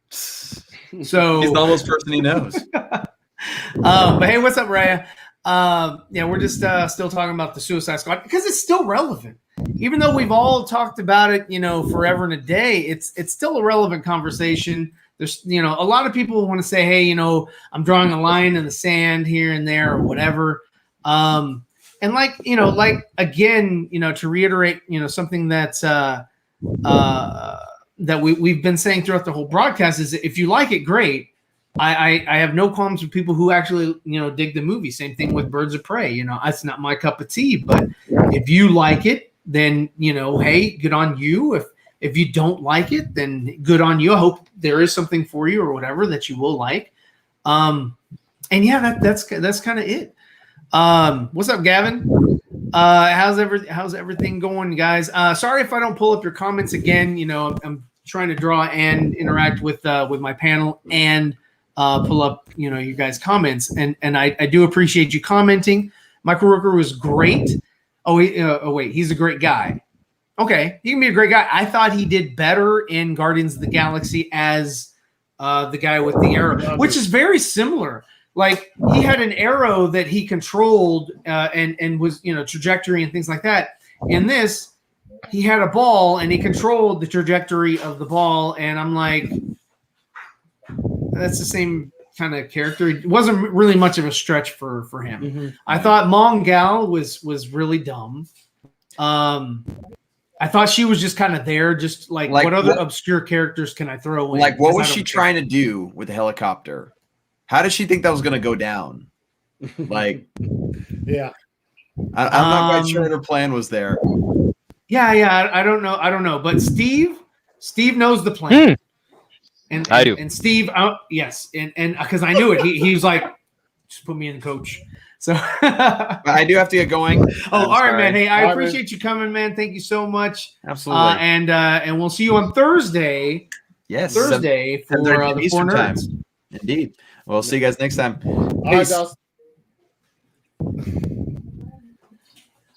Speaker 1: So
Speaker 3: he's the humblest person he knows.
Speaker 1: But hey, what's up, Raya? Yeah, we're just still talking about the Suicide Squad because it's still relevant. Even though we've all talked about it, forever and a day, it's still a relevant conversation. There's, a lot of people want to say, hey, I'm drawing a line in the sand here and there or whatever. And again, to reiterate, something that's that we've been saying throughout the whole broadcast is if you like it, great. I have no qualms with people who actually, dig the movie. Same thing with Birds of Prey. It's not my cup of tea, but if you like it, then, hey, good on you. If you don't like it, then good on you. I hope there is something for you or whatever that you will like. And yeah, that's kind of it. What's up, Gavin? How's everything going, guys? Sorry if I don't pull up your comments again. I'm trying to draw and interact with my panel and pull up, you guys' comments. And I do appreciate you commenting. Michael Rooker was great. Wait, he's a great guy. Okay, he can be a great guy. I thought he did better in Guardians of the Galaxy as the guy with the arrow, which is very similar. Like he had an arrow that he controlled and was, trajectory and things like that. In this, he had a ball and he controlled the trajectory of the ball. And I'm like, that's the same kind of character. It wasn't really much of a stretch for him. Mm-hmm. I thought Mongal was really dumb. I thought she was just kind of there, just like what other obscure characters can I throw in?
Speaker 3: Like, what was she trying to do with the helicopter? How did she think that was going to go down? Like,
Speaker 2: yeah,
Speaker 3: I'm not quite sure what her plan was there.
Speaker 1: Yeah, I don't know. But Steve knows the plan. And
Speaker 4: I do.
Speaker 1: And Steve, yes, and because I knew it, he was like, just put me in, coach. So
Speaker 3: but I do have to get going.
Speaker 1: All right, man. Hey, I appreciate you coming, man. Thank you so much.
Speaker 3: Absolutely.
Speaker 1: And we'll see you on Thursday.
Speaker 3: Yes,
Speaker 1: Thursday for the Four Nerds.
Speaker 3: Indeed. We'll see you guys next time.
Speaker 2: Peace.
Speaker 1: All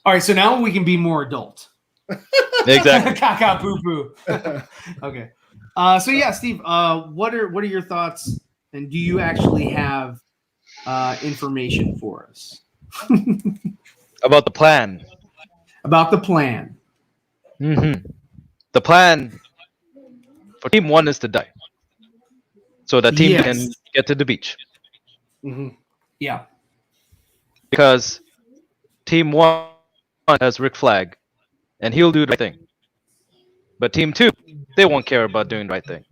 Speaker 1: right, so now we can be more adult.
Speaker 4: Exactly.
Speaker 1: Caca poo poo. Okay. So yeah, Steve. What are your thoughts? And do you actually have information for us
Speaker 4: About the plan?
Speaker 1: About the plan.
Speaker 4: Mm-hmm. The plan for Team 1 is to die, so that team can get to the beach.
Speaker 1: Mm-hmm. Yeah.
Speaker 4: Because Team 1 has Rick Flag, and he'll do the right thing. But Team 2, they won't care about doing the right thing.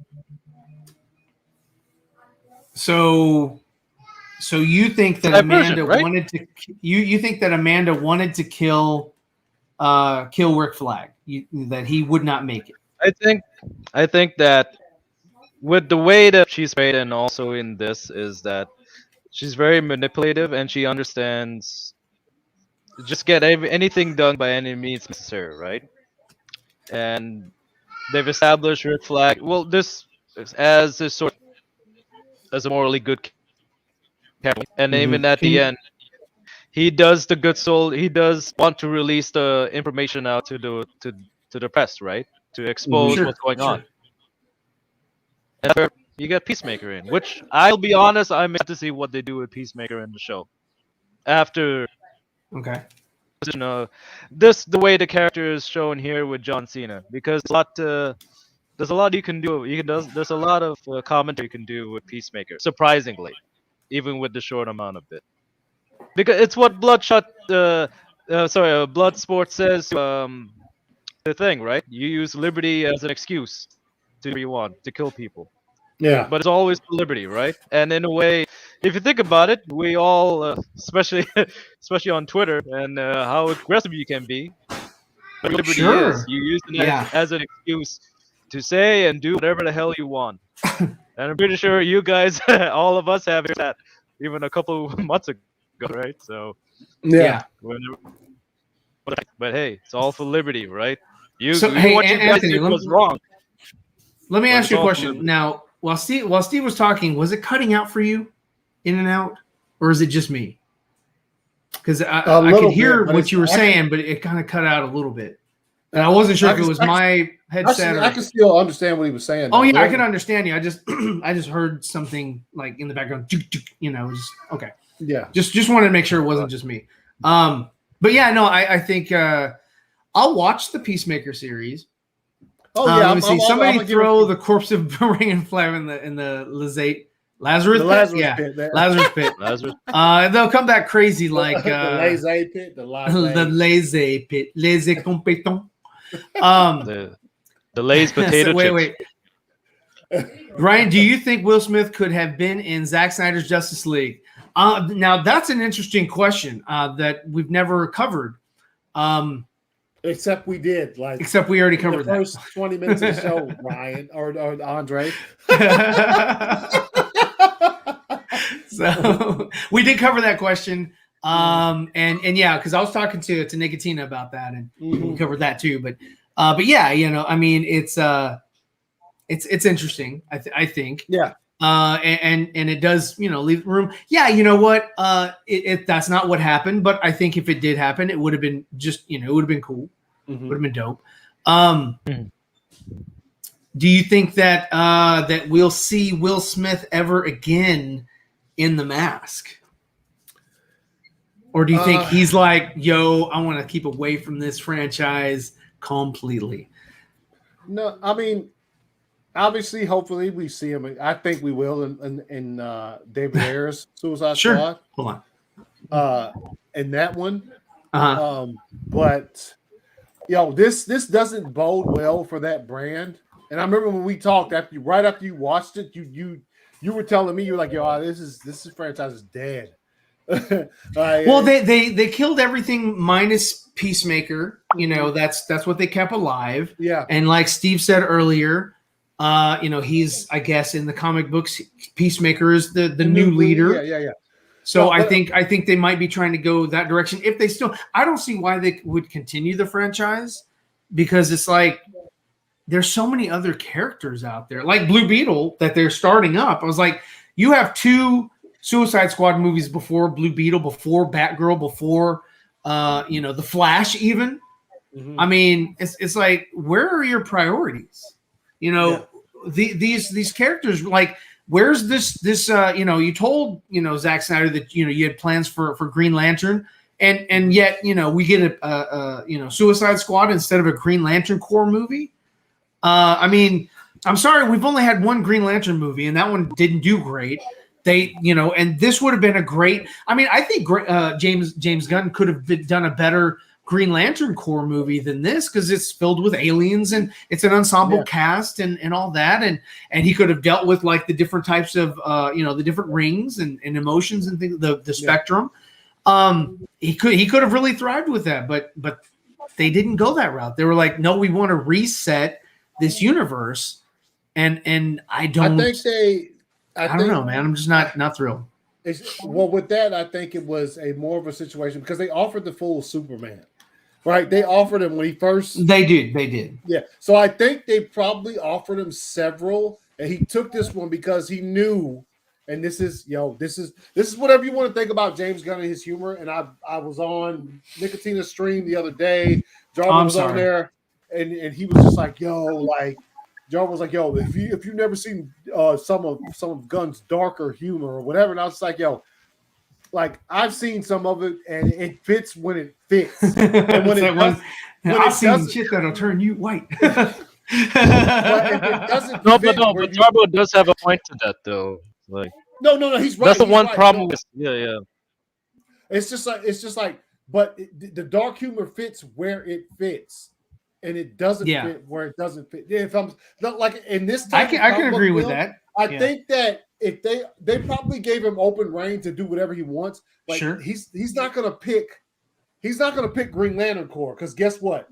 Speaker 1: So you think that Amanda wanted to? You think that Amanda wanted to kill Rick Flag? That he would not make it?
Speaker 4: I think that with the way that she's made, and also in this, is that she's very manipulative and she understands just get anything done by any means necessary, right? And they've established Rick Flag. Well, this as a sort as a morally good character, and even at the end, he does the good soul. He does want to release the information out to the press, right? To expose what's going on. And that's where you get Peacemaker in, which I'll be honest, I'm excited to see what they do with Peacemaker in the show. After, the way the character is shown here with John Cena, because there's a lot you can do. There's a lot of commentary you can do with Peacemaker. Surprisingly, even with the short amount of it, because it's what Bloodsport says. The thing, right? You use liberty as an excuse to do what you want, to kill people.
Speaker 2: Yeah.
Speaker 4: But it's always liberty, right? And in a way, if you think about it, we all, especially on Twitter, and how aggressive you can be. But liberty is you use it as an excuse to say and do whatever the hell you want. And I'm pretty sure you guys, all of us, have that even a couple of months ago, right? So but hey, it's all for liberty, right?
Speaker 1: Anthony,
Speaker 4: was wrong.
Speaker 1: Let me ask you a question. Now, while Steve was talking, was it cutting out for you, in and out, or is it just me? Because I could hear what you were saying, but it kind of cut out a little bit. And I wasn't sure if it was my headset.
Speaker 2: I can still understand what he was saying.
Speaker 1: Oh yeah, I can understand you. I just heard something like in the background. Just okay.
Speaker 2: Yeah.
Speaker 1: Just wanted to make sure it wasn't just me. But yeah, no, I think I'll watch the Peacemaker series.
Speaker 2: Oh yeah,
Speaker 1: let me see. Somebody throw the corpse of Ring and Flair in the Lazarus pit. Lazarus pit. They'll come back crazy like
Speaker 2: the lazy pit,
Speaker 1: the lazy pit, lazy compétent.
Speaker 4: The Lay's potato chips.
Speaker 1: Wait. Ryan, do you think Will Smith could have been in Zack Snyder's Justice League? Now that's an interesting question that we've never covered.
Speaker 2: Except we did.
Speaker 1: Except we already covered
Speaker 2: the first 20 minutes of the show, Ryan or Andre.
Speaker 1: So we did cover that question. And yeah, because I was talking to Nicotina about that, and we covered that too. But yeah, I mean, it's interesting. I think.
Speaker 2: Yeah.
Speaker 1: And it does, leave room. Yeah, you know what? That's not what happened, but I think if it did happen, it would have been just, it would have been cool. Would have been dope. Do you think that that we'll see Will Smith ever again in The Mask? Or do you think he's like, yo, I want to keep away from this franchise completely?
Speaker 2: No, I mean, obviously, hopefully we see him. I think we will in David Ayer's Suicide Squad.
Speaker 1: Hold on.
Speaker 2: In that one. But this doesn't bode well for that brand. And I remember when we talked right after you watched it, you were telling me, you were like, yo, this franchise is dead.
Speaker 1: Well, they killed everything minus Peacemaker. That's what they kept alive.
Speaker 2: Yeah.
Speaker 1: And like Steve said earlier, he's, I guess, in the comic books, Peacemaker is the new leader.
Speaker 2: Yeah.
Speaker 1: So I think they might be trying to go that direction. If they still, I don't see why they would continue the franchise, because it's like there's so many other characters out there, like Blue Beetle, that they're starting up. I was like, you have 2 Suicide Squad movies before Blue Beetle, before Batgirl, before the Flash, even. I mean, it's like, where are your priorities? These characters, like, where's this you told Zack Snyder that you had plans for Green Lantern, and yet we get a Suicide Squad instead of a Green Lantern Corps movie. I mean, I'm sorry, we've only had one Green Lantern movie, and that one didn't do great. They and this would have been a great. I mean, I think James Gunn could have done a better Green Lantern Corps movie than this, because it's filled with aliens and it's an ensemble cast and all that, and he could have dealt with like the different types of the different rings and emotions and things, the spectrum. He could have really thrived with that, but they didn't go that route. They were like, no, we want to reset this universe, and I don't know, man. I'm just not thrilled.
Speaker 2: Well, with that, I think it was more of a situation because they offered the full Superman. Right, they offered him when he first.
Speaker 1: They did.
Speaker 2: Yeah, so I think they probably offered him several, and he took this one because he knew. And this is whatever you want to think about James Gunn and his humor. And I was on Nicotina's stream the other day. Jarvis was on there, and he was just like, Jarvis was like, yo, if you've never seen some of Gunn's darker humor or whatever, and I was like, yo. Like, I've seen some of it, and it fits when it fits. And
Speaker 1: I've seen shit that'll turn you white.
Speaker 2: But if it doesn't
Speaker 4: but Jarbo does have a point to that, though. Like,
Speaker 2: no, he's right.
Speaker 4: That's the one
Speaker 2: right.
Speaker 4: problem. Yeah.
Speaker 2: It's just like, but the dark humor fits where it fits, and it doesn't fit where it doesn't fit. If I'm like in this,
Speaker 1: I can agree with that.
Speaker 2: I think that. If they probably gave him open reign to do whatever he wants, like he's not gonna pick Green Lantern Corps, because guess what?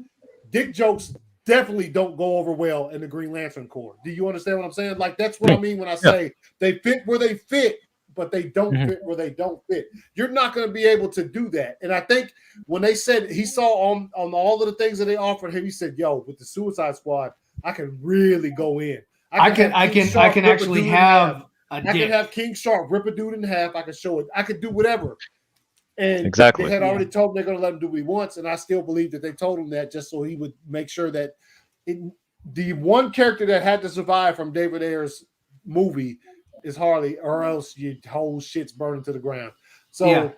Speaker 2: Dick jokes definitely don't go over well in the Green Lantern Corps. Do you understand what I'm saying? Like, that's what I mean when I say they fit where they fit, but they don't fit where they don't fit. You're not going to be able to do that. And I think when they said he saw on all of the things that they offered him, he said, "Yo, with the Suicide Squad, I can really go in. I can
Speaker 1: actually have."
Speaker 2: I can have King Shark rip a dude in half. I can show it. I could do whatever." And
Speaker 4: exactly.
Speaker 2: They had already told him they're going to let him do what he wants, and I still believe that they told him that just so he would make sure that the one character that had to survive from David Ayer's movie is Harley, or else your whole shit's burning to the ground. So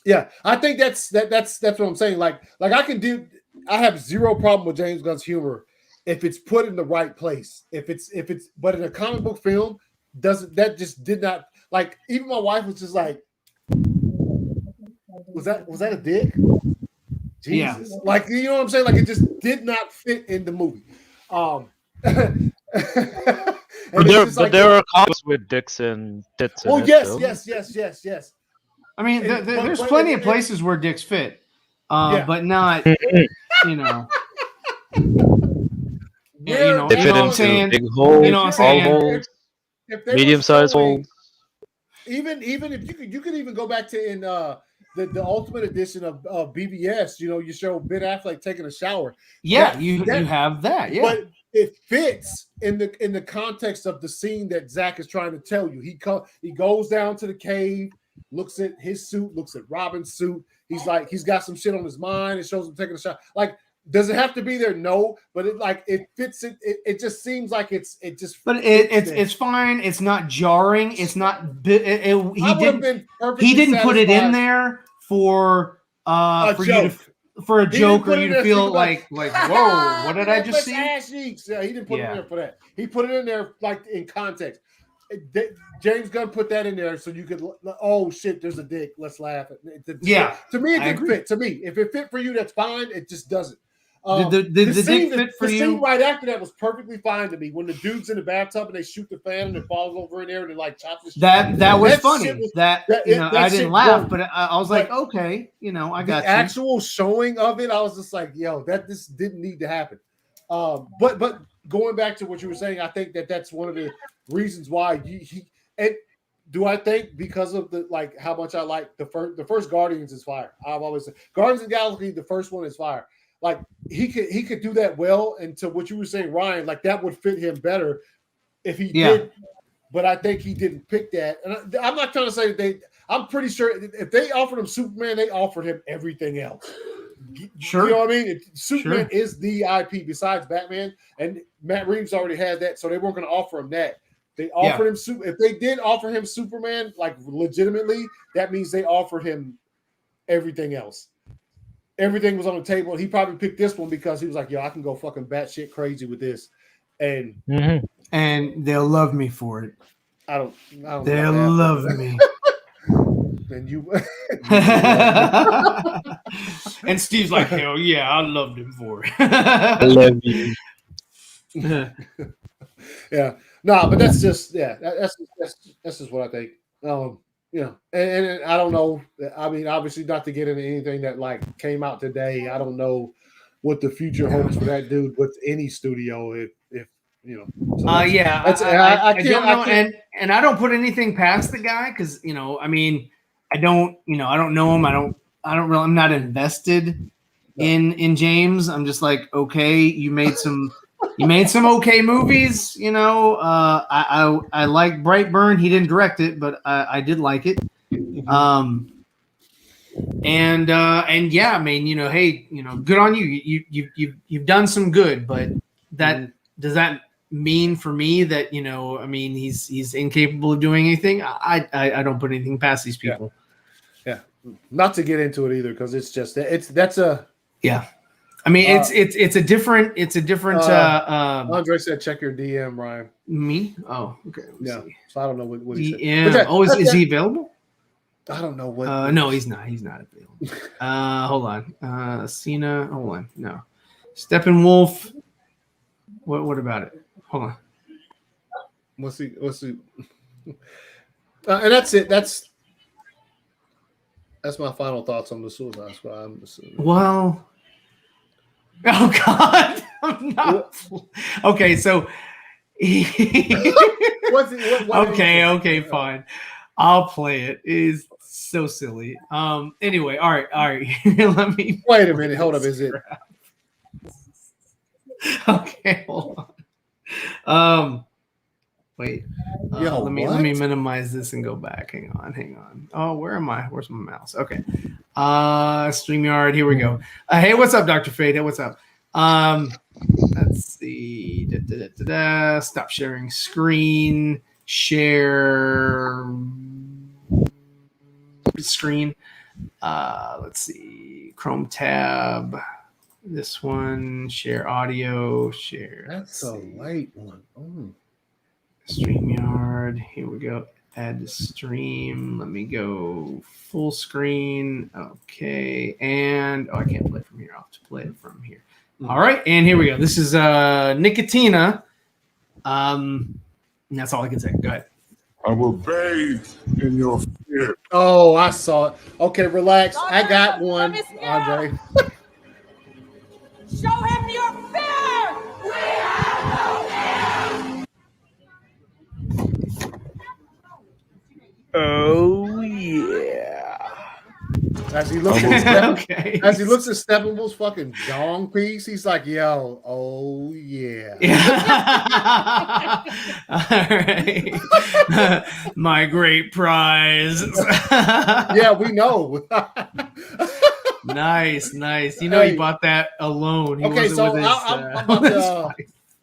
Speaker 2: yeah, I think that's what I'm saying. Like I have zero problem with James Gunn's humor if it's put in the right place. If it's but in a comic book film, just did not, like, even my wife was just like, was that a dick? Jesus. Like, you know what I'm saying? Like, it just did not fit in the movie.
Speaker 4: But there are comics with dicks and tits.
Speaker 2: Oh, yes.
Speaker 1: I mean, there's plenty of places where dicks fit, but not, you know.
Speaker 4: They fit into big holes, small holes, medium-sized holes.
Speaker 2: Even if you could even go back to in the Ultimate Edition of BBS, you show Ben Affleck taking a shower.
Speaker 1: Yeah, you have that. Yeah,
Speaker 2: but it fits in the context of the scene that Zach is trying to tell you. He goes down to the cave, looks at his suit, looks at Robin's suit. He's like, he's got some shit on his mind. It shows him taking a shower. Like, does it have to be there? No, but it fits it. It just seems like it's
Speaker 1: But it's fine. It's not jarring. It's not. He didn't put it in there for a joke or you to feel like whoa, what did I just see?
Speaker 2: Yeah, he didn't put it in there for that. He put it in there like in context. James Gunn put that in there so you could, oh shit, there's a dick. Let's laugh. To me, it didn't fit. To me, if it fit for you, that's fine. It just doesn't. The scene right after that was perfectly fine to me. When the dude's in the bathtub and they shoot the fan and it falls over in there and it like chops his
Speaker 1: that was funny. I didn't laugh, but I was like, okay, I got
Speaker 2: the actual showing of it. I was just like, yo, this didn't need to happen. But going back to what you were saying, I think that's one of the reasons why do I think because of how much I like the first Guardians is fire. I've always said Guardians of the Galaxy, the first one is fire. Like he could do that well, and to what you were saying, Ryan, like that would fit him better if he did. But I think he didn't pick that. And I'm not trying to say I'm pretty sure if they offered him Superman, they offered him everything else.
Speaker 1: Sure.
Speaker 2: You know what I mean? Superman is the IP besides Batman, and Matt Reeves already had that, so they weren't going to offer him that. They offered him if they did offer him Superman, like legitimately, that means they offered him everything else. Everything was on the table. He probably picked this one because he was like, yo, I can go fucking batshit crazy with this. And
Speaker 1: and they'll love me for it.
Speaker 2: I don't
Speaker 1: they'll love me.
Speaker 2: And you
Speaker 1: and Steve's like, hell yeah, I loved him for it.
Speaker 6: I love you.
Speaker 2: Yeah. No, but that's just that's just what I think. And I don't know. I mean, obviously, not to get into anything that like came out today. I don't know what the future holds for that dude with any studio. If So
Speaker 1: I don't know, and I don't put anything past the guy because I mean, I don't know him. I'm not invested in James. I'm just like, okay, you made some okay movies. I like Brightburn. He didn't direct it, but I did like it. And yeah, I mean, hey, good on you. You've done some good, but does that mean for me that I mean, he's incapable of doing anything? I don't put anything past these people.
Speaker 2: Yeah. Not to get into it either, because it's just
Speaker 1: I mean, it's a different.
Speaker 2: Andre said, "Check your DM, Ryan."
Speaker 1: Me? Oh, okay.
Speaker 2: See. So I don't know what he said.
Speaker 1: Yeah. Is he available?
Speaker 2: I don't know what.
Speaker 1: No, he's not. He's not available. Hold on. Cena. Hold on. No. Steppenwolf. What about it? Hold on.
Speaker 2: Let's see. And that's it. That's my final thoughts on the Suicide Squad. I'm assuming.
Speaker 1: Well. Oh God! I'm not. Okay, so. Okay, fine. I'll play it. It's so silly. Anyway, all right. Let me.
Speaker 2: Wait a minute. Hold up. Is it?
Speaker 1: Okay, hold on. Wait. Let me minimize this and go back. Hang on. Oh, where am I? Where's my mouse? Okay. StreamYard. Here we go. Hey, what's up, Dr. Fade? Hey, what's up? Let's see. Stop sharing screen. Share. screen. Let's see, Chrome tab. This one, share audio, share.
Speaker 2: That's a light one. Oh.
Speaker 1: StreamYard. Here we go. Add to stream. Let me go full screen. Okay. And I can't play from here. I'll have to play it from here. All right. And here we go. This is Nicotina. And that's all I can say. Go ahead.
Speaker 7: I will bathe in your fear.
Speaker 2: Oh, I saw it. Okay, relax. I got one, Andre.
Speaker 8: Show him your fear! We have no fear!
Speaker 6: Oh yeah.
Speaker 2: As he looks at as he looks at Steppenwolf's fucking dong piece, he's like, "Yo, oh yeah."
Speaker 1: All right. My great prize.
Speaker 2: Yeah, we know.
Speaker 1: Nice. You know, he bought that alone. He
Speaker 2: Okay,
Speaker 1: wasn't
Speaker 2: so
Speaker 1: with his,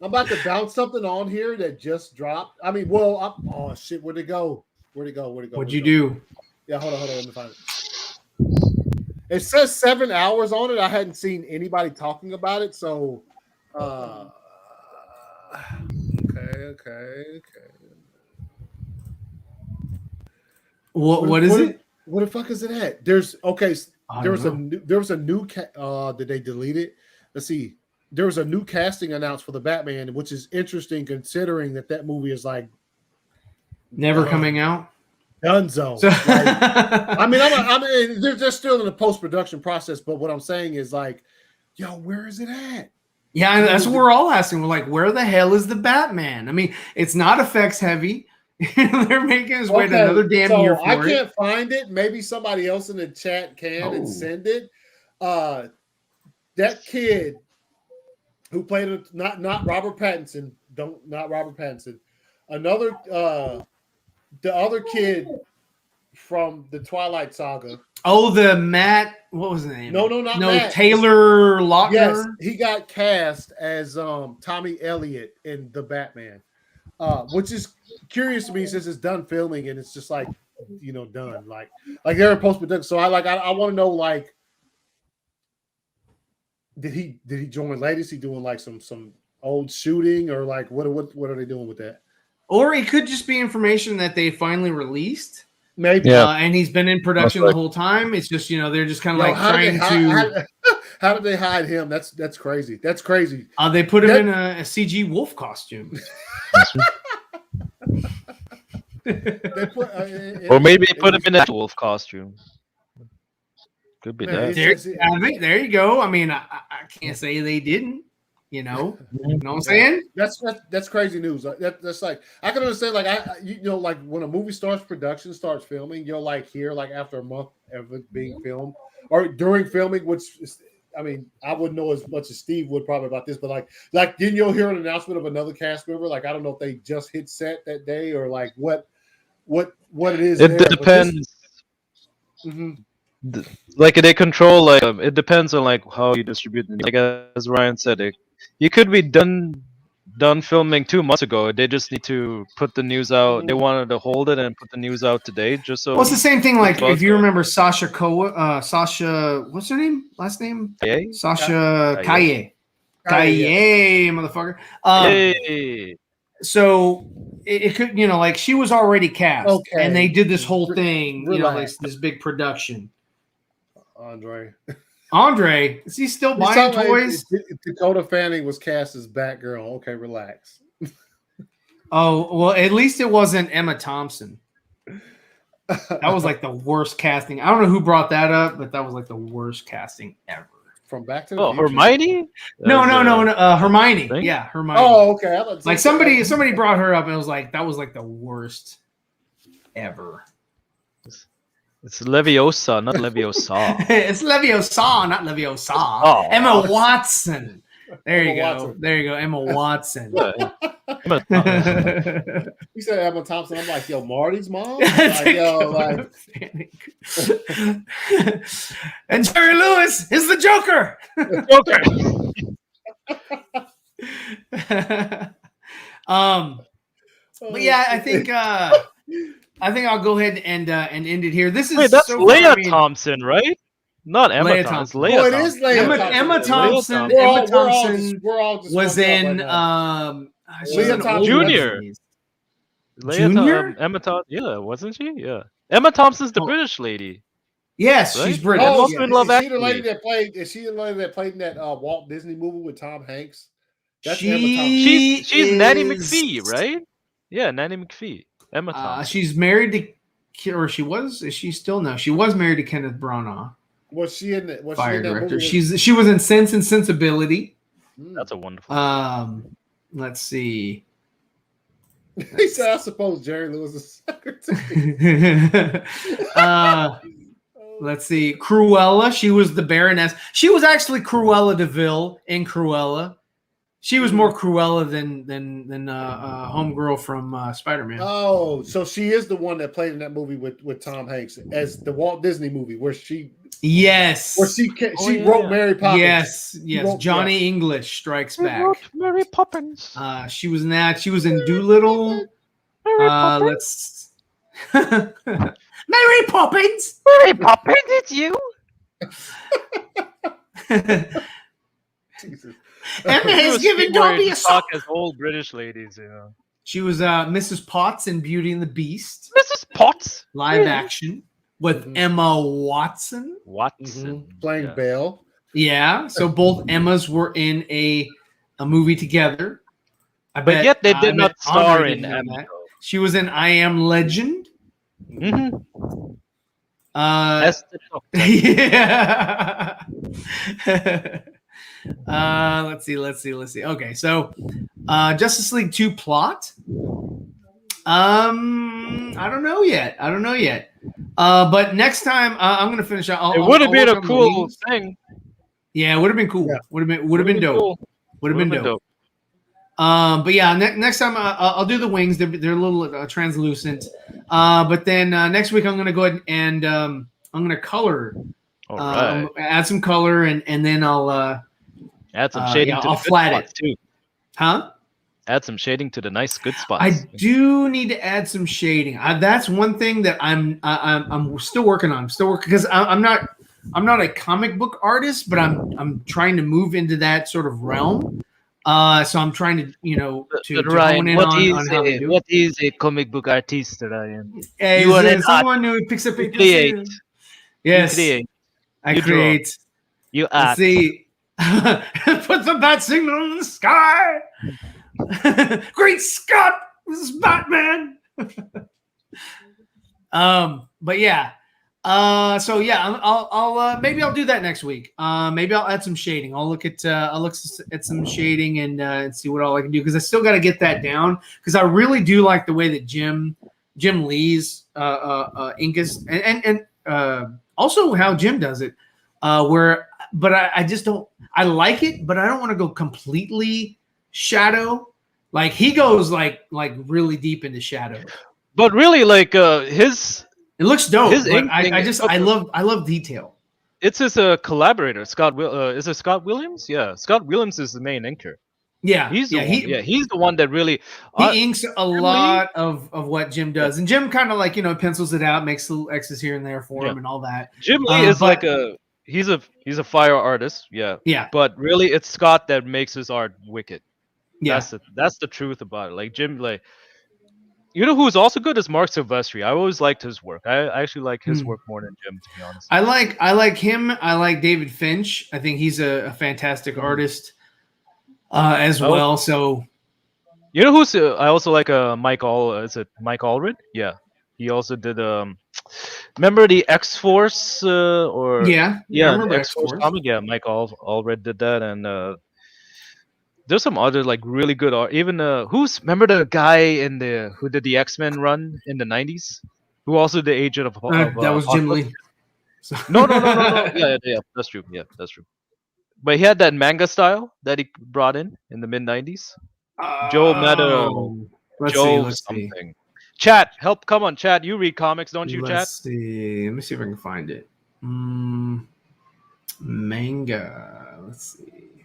Speaker 2: I'm about to bounce something on here that just dropped. I mean, well, oh shit, where'd it go?
Speaker 1: What'd you do?
Speaker 2: Yeah, hold on, let me find it. It says 7 hours on it. I hadn't seen anybody talking about it, so okay.
Speaker 1: What is it?
Speaker 2: What the fuck is it at? There was a new did they delete it? Let's see. There was a new casting announced for the Batman, which is interesting considering that movie is like
Speaker 1: never coming out.
Speaker 2: Dunzo. I mean, they're still in the post-production process, but what I'm saying is like, yo, where is it at?
Speaker 1: Yeah, that's what we're all asking. We're like, where the hell is the Batman? I mean, it's not effects heavy. They're making us wait another damn year for
Speaker 2: I can't find it. Maybe somebody else in the chat can and send it. That kid who played not Robert Pattinson, not Robert Pattinson. Another the other kid from the Twilight Saga.
Speaker 1: Oh, the Matt. What was his name?
Speaker 2: No, not Matt.
Speaker 1: Taylor Lautner.
Speaker 2: Yes, he got cast as Tommy Elliott in the Batman, which is curious to me since it's done filming and it's just like done like they're in post production. So I want to know like, did he join late? Is he doing like some old shooting or like what are they doing with that?
Speaker 1: Or it could just be information that they finally released.
Speaker 2: Maybe.
Speaker 1: And he's been in production the whole time. It's just, they're just kind of trying to.
Speaker 2: How did they hide him? That's crazy. That's crazy.
Speaker 1: They put him in a CG wolf costume.
Speaker 4: Or maybe put him in a wolf costume. Could be that.
Speaker 1: There you go. I mean, I can't say they didn't. You know what I'm saying?
Speaker 2: That's crazy news. That's like I can understand. Like like when a movie starts filming, you'll like hear like after a month of it being filmed or during filming, which is, I mean, I wouldn't know as much as Steve would probably about this, but like then you'll hear an announcement of another cast member. Like I don't know if they just hit set that day or like what it is.
Speaker 4: It depends. Like they control like it depends on like how you distribute it. Like as Ryan said, you could be done filming 2 months ago. They just need to put the news out. They wanted to hold it and put the news out today, just so.
Speaker 1: Well, it's the same thing. Like if you remember Sasha, what's her name? Last name?
Speaker 4: Kaye?
Speaker 1: Sasha Kaye, motherfucker. So it could, like she was already cast, and they did this whole thing, this big production. Andre, is he still buying toys?
Speaker 2: Dakota Fanning was cast as Batgirl. Okay, relax.
Speaker 1: Oh, well, at least it wasn't Emma Thompson. That was like the worst casting. I don't know who brought that up, but that was like the worst casting ever.
Speaker 2: From Back to the Future?
Speaker 4: Hermione?
Speaker 1: No, Hermione. Thing? Yeah, Hermione.
Speaker 2: Oh, okay.
Speaker 1: Like somebody brought her up, and it was like that was like the worst ever.
Speaker 4: It's Leviosa, not Leviosa.
Speaker 1: It's Leviosa, not Leviosa.
Speaker 4: Oh.
Speaker 1: Emma Watson. There you go. Emma Watson.
Speaker 2: He said Emma Thompson. I'm like, yo, Marty's mom? Like, yo, like.
Speaker 1: And Jerry Lewis is the Joker. But yeah, I think I think I'll go ahead and end it here. This is
Speaker 4: Wait, that's
Speaker 1: so far,
Speaker 4: Leia
Speaker 1: I mean,
Speaker 4: Thompson, right? Not Emma
Speaker 1: Leia
Speaker 4: Thompson.
Speaker 1: Thompson.
Speaker 4: Leia
Speaker 2: it
Speaker 4: Thompson.
Speaker 2: is Leia
Speaker 1: Emma
Speaker 2: Thompson.
Speaker 1: Thompson.
Speaker 4: Leia
Speaker 1: Emma Thompson
Speaker 2: We're all just
Speaker 1: was
Speaker 2: fucked up
Speaker 1: in.
Speaker 2: right now.
Speaker 1: She's
Speaker 2: Leia
Speaker 1: an
Speaker 2: Thompson.
Speaker 1: old
Speaker 4: Junior.
Speaker 1: web-series.
Speaker 4: Leia Emma Thompson. Yeah, wasn't she? Yeah. Emma Thompson's the British lady.
Speaker 1: Yes,
Speaker 4: Right?
Speaker 1: she's British.
Speaker 4: And
Speaker 2: Oh,
Speaker 4: also in Love
Speaker 2: is she the
Speaker 4: Actually.
Speaker 2: lady that played? Is she the lady that played in that Walt Disney movie with Tom Hanks? That's
Speaker 1: She
Speaker 2: Emma Thompson.
Speaker 4: She's Nanny
Speaker 1: is-
Speaker 4: McPhee, right? Yeah, Nanny McPhee. Emma Thompson.
Speaker 1: She's married to, or she was. Is she still? No, she was married to Kenneth Branagh,
Speaker 2: Was she in that? Was
Speaker 1: fire
Speaker 2: she in that
Speaker 1: director.
Speaker 2: movie?
Speaker 1: She was in Sense and Sensibility.
Speaker 4: That's a wonderful.
Speaker 1: Let's see.
Speaker 2: He said, "I suppose Jerry Lewis is secretary."
Speaker 1: Let's see. Cruella. She was the Baroness. She was actually Cruella DeVille in Cruella. She was more Cruella than homegirl from Spider-Man.
Speaker 2: Oh, so she is the one that played in that movie with Tom Hanks as the Walt Disney movie where she
Speaker 1: Yes.
Speaker 2: wrote Mary Poppins.
Speaker 1: Yes. Johnny English Strikes Back.
Speaker 4: Mary Poppins.
Speaker 1: She was in that. She was in Doolittle. Let's Mary Poppins.
Speaker 6: Mary Poppins, it's you.
Speaker 2: Jesus.
Speaker 1: Emma has given Dobby a sock.
Speaker 4: as old British ladies, you know.
Speaker 1: She was Mrs. Potts in Beauty and the Beast,
Speaker 4: Mrs. Potts.
Speaker 1: live action with Emma Watson.
Speaker 4: Watson.
Speaker 2: Playing Belle.
Speaker 1: Yeah, so both Emmas were in a movie together.
Speaker 4: But yet they did not star in Emma.
Speaker 1: that. She was in I Am Legend.
Speaker 4: Mm-hmm.
Speaker 1: Yeah. Let's see. Okay, so Justice League 2 plot. I don't know yet. But next time I'm gonna finish out.
Speaker 4: It would have been a cool thing.
Speaker 1: Yeah, it would have been cool.
Speaker 2: Yeah.
Speaker 1: Would have been dope.
Speaker 4: Cool.
Speaker 1: Would have been dope. But yeah, next time I'll do the wings. They're a little translucent. But then next week I'm gonna go ahead and I'm gonna color.
Speaker 4: All right.
Speaker 1: Add some color and then I'll
Speaker 4: add some shading to
Speaker 1: I'll
Speaker 4: the good
Speaker 1: flat
Speaker 4: spots too.
Speaker 1: Huh?
Speaker 4: Add some shading to the nice good spots.
Speaker 1: I do need to add some shading. That's one thing that I'm still working on. I'm still working because I'm not a comic book artist, but I'm trying to move into that sort of realm. So I'm trying to to
Speaker 6: Ryan,
Speaker 1: hone in on how they do.
Speaker 6: what is a comic book artist, Ryan?
Speaker 1: You are someone who picks up a
Speaker 6: create.
Speaker 1: Yes,
Speaker 6: You create.
Speaker 1: I
Speaker 6: You draw.
Speaker 1: create.
Speaker 6: You
Speaker 1: Let's
Speaker 6: act.
Speaker 1: see. Put the bat signal in the sky. Great Scott, this is Batman. But yeah. So yeah, I'll maybe I'll do that next week. Maybe I'll add some shading. I'll look at some shading and see what all I can do because I still got to get that down because I really do like the way that Jim Lee's ink is and also how Jim does it. But I just don't. I like it, but I don't want to go completely shadow. Like he goes like really deep into shadow.
Speaker 4: But really, like his.
Speaker 1: It looks dope.
Speaker 4: His
Speaker 1: But
Speaker 4: ink thing
Speaker 1: I
Speaker 4: is
Speaker 1: just I love detail.
Speaker 4: It's his collaborator, Scott. Is it Scott Williams? Yeah, Scott Williams is the main inker.
Speaker 1: Yeah,
Speaker 4: He's the one that really
Speaker 1: he inks a lot of what Jim does, and Jim kind of like pencils it out, makes little X's here and there for him, and all that.
Speaker 4: Jim Lee is like he's a fire artist,
Speaker 1: yeah.
Speaker 4: But really, it's Scott that makes his art wicked.
Speaker 1: Yeah,
Speaker 4: That's the truth about it. Like Jim, like you know who's also good is Mark Silvestri. I always liked his work. I actually like his work more than Jim, to be honest.
Speaker 1: I like him. I like David Finch. I think he's a fantastic artist as well. So
Speaker 4: you know who's I also like Mike is it Mike Allred? Yeah. He also did remember the X-Force or
Speaker 1: I remember
Speaker 4: X-Force comic? Yeah, Mike Allred did that, and there's some other like really good art. Even remember the guy who did the X-Men run in the 90s? Who also did Agent of
Speaker 1: that was Jim Lee.
Speaker 4: So. No. Yeah, that's true. Yeah, that's true. But he had that manga style that he brought in the mid 90s. Joe Meadow.
Speaker 1: Let's
Speaker 4: something.
Speaker 1: see.
Speaker 4: Chat, help! Come on, chat. You read comics, don't you, chat?
Speaker 1: Let's see. Let me see if I can find it. Manga. Let's see.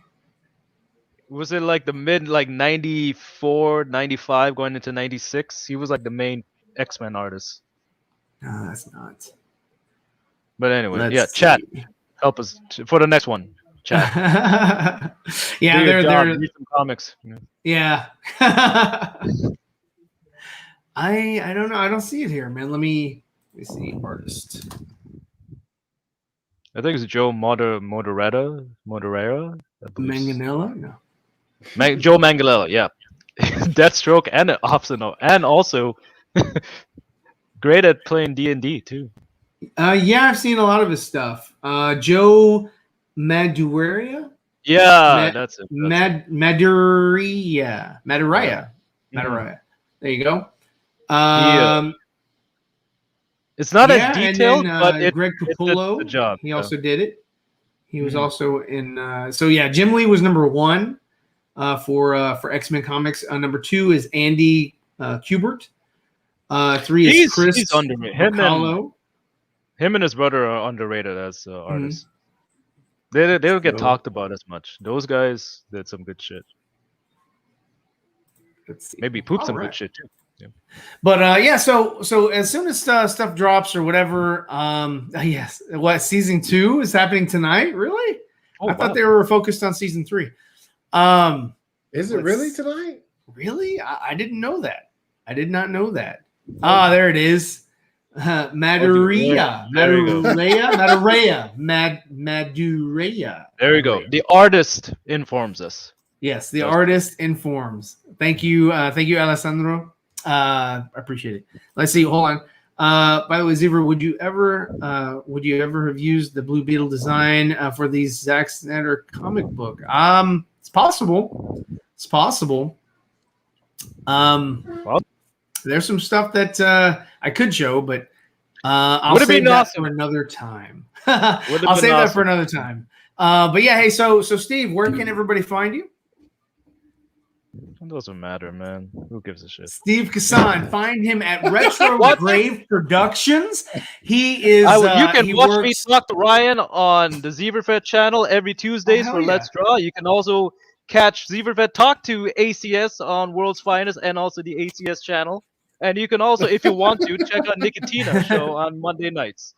Speaker 4: Was it like the mid 94, 95 going into 96? He was like the main X-Men artist.
Speaker 1: No, that's not.
Speaker 4: But anyway,
Speaker 1: Let's
Speaker 4: chat.
Speaker 1: see.
Speaker 4: Help us for the next one. Chat.
Speaker 1: Yeah,
Speaker 4: Do your job,
Speaker 1: they're
Speaker 4: read some comics.
Speaker 1: yeah. I don't know. I don't see it here, man. Let me see. Artist.
Speaker 4: I think it's Joe Moderera. I believe.
Speaker 1: Manganella? No.
Speaker 4: Joe Manganiello, yeah. Deathstroke and an optional, and also great at playing D&D too.
Speaker 1: Yeah, I've seen a lot of his stuff. Joe Madureira?
Speaker 4: Yeah, that's it.
Speaker 1: Madureira.
Speaker 4: Mhm.
Speaker 1: There you go.
Speaker 4: It's not
Speaker 1: yeah,
Speaker 4: as detailed,
Speaker 1: and then,
Speaker 4: but it
Speaker 1: Greg
Speaker 4: did
Speaker 1: Capullo,
Speaker 4: the job.
Speaker 1: he also did it. He was
Speaker 4: Mhm.
Speaker 1: also in. So yeah, Jim Lee was number 1 for X-Men Comics. Number 2 is Andy Kubert. 3 is Chris
Speaker 4: He's underrated. Him and his brother are underrated as artists. They don't get talked about as much. Those guys did some good shit.
Speaker 1: Let's see.
Speaker 4: Maybe poop
Speaker 1: All
Speaker 4: some
Speaker 1: right.
Speaker 4: good shit too. Yeah.
Speaker 1: But yeah, so as soon as stuff drops or whatever, yes, what season 2 is happening tonight? Really? I thought they were focused on season 3.
Speaker 2: Is it really tonight?
Speaker 1: Really? I didn't know that. I did not know that. Ah, there it is. Madureira.
Speaker 4: There you go.
Speaker 1: Madureira.
Speaker 4: There you go. The artist informs us.
Speaker 1: Yes, the artist informs. Thank you, Alessandro. I appreciate it. Let's see. Hold on. By the way, Zever, would you ever have used the Blue Beetle design for the Zack Snyder comic book? It's possible. It's possible. There's some stuff that I could show, but I'll save that for another time. I'll save that for another time. But yeah, hey, so Steve, where can everybody find you?
Speaker 4: It doesn't matter, man. Who gives a shit?
Speaker 1: Steve Kassan. Find him at Retro Grave Productions. He is.
Speaker 4: You can watch me talk to Ryan on the Zeeverfett channel every Tuesdays for Let's Draw. You can also catch Zeeverfett talk to ACS on World's Finest and also the ACS channel. And you can also, if you want to, check out Nicotina show on Monday nights.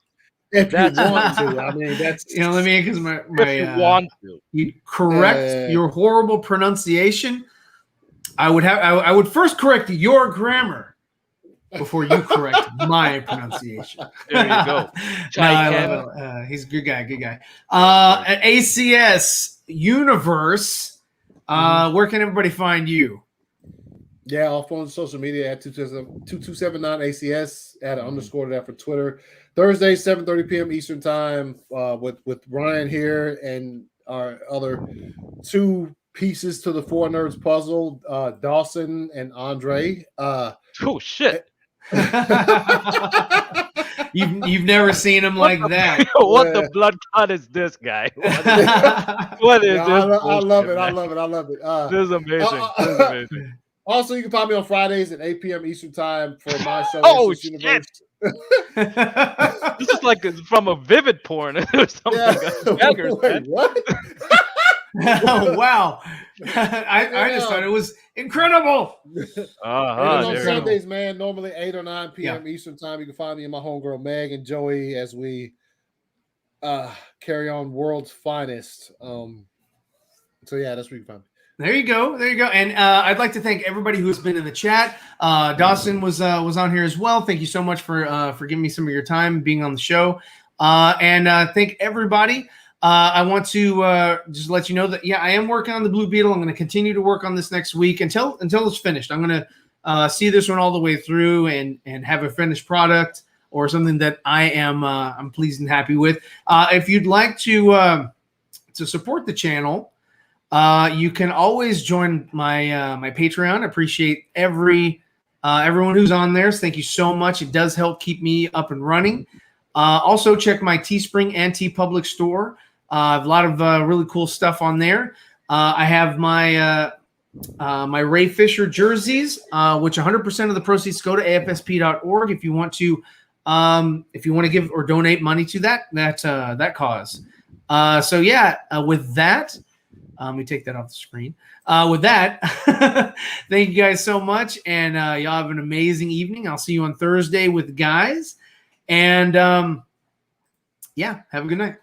Speaker 2: If you want to, I mean, that's
Speaker 1: let me because my
Speaker 4: if you want to.
Speaker 1: You correct your horrible pronunciation. I would first correct your grammar before you correct my pronunciation.
Speaker 4: There you go.
Speaker 1: He's a good guy. At ACS Universe, where can everybody find you?
Speaker 2: Yeah, off on social media at 2279 ACS, add an underscore to that for Twitter. Thursday, 7:30 p.m. Eastern time, with Ryan here and our other 2 pieces to the 4 Nerds puzzle, Dawson and Andre.
Speaker 4: Oh shit.
Speaker 1: You've never seen him like that.
Speaker 4: What the blood clot is this guy? What is this?
Speaker 2: I love it.
Speaker 4: This is amazing.
Speaker 2: Also, you can find me on Fridays at 8 p.m. Eastern time for my show.
Speaker 4: Oh shit! This is like from a Vivid porn or something.
Speaker 2: Wait, what?
Speaker 1: Oh wow! I just thought it was incredible.
Speaker 2: On Sundays, man. Normally 8 or 9 p.m. Eastern time. You can find me and my homegirl Meg and Joey as we carry on World's Finest. So yeah, that's where you can find me.
Speaker 1: There you go. And I'd like to thank everybody who's been in the chat. Dawson was on here as well. Thank you so much for giving me some of your time being on the show. And thank everybody. I want to just let you know that I am working on the Blue Beetle. I'm going to continue to work on this next week until it's finished. I'm going to see this one all the way through and have a finished product or something that I'm pleased and happy with. If you'd like to support the channel. You can always join my my Patreon. I appreciate everyone who's on there. So thank you so much. It does help keep me up and running. Also, check my Teespring and TeePublic store. I have a lot of really cool stuff on there. I have my my Ray Fisher jerseys, which 100% of the proceeds go to AFSP.org. If you want to give or donate money to that cause. So yeah, with that. We take that off the screen. With that, thank you guys so much, and y'all have an amazing evening. I'll see you on Thursday with the guys, and yeah, have a good night.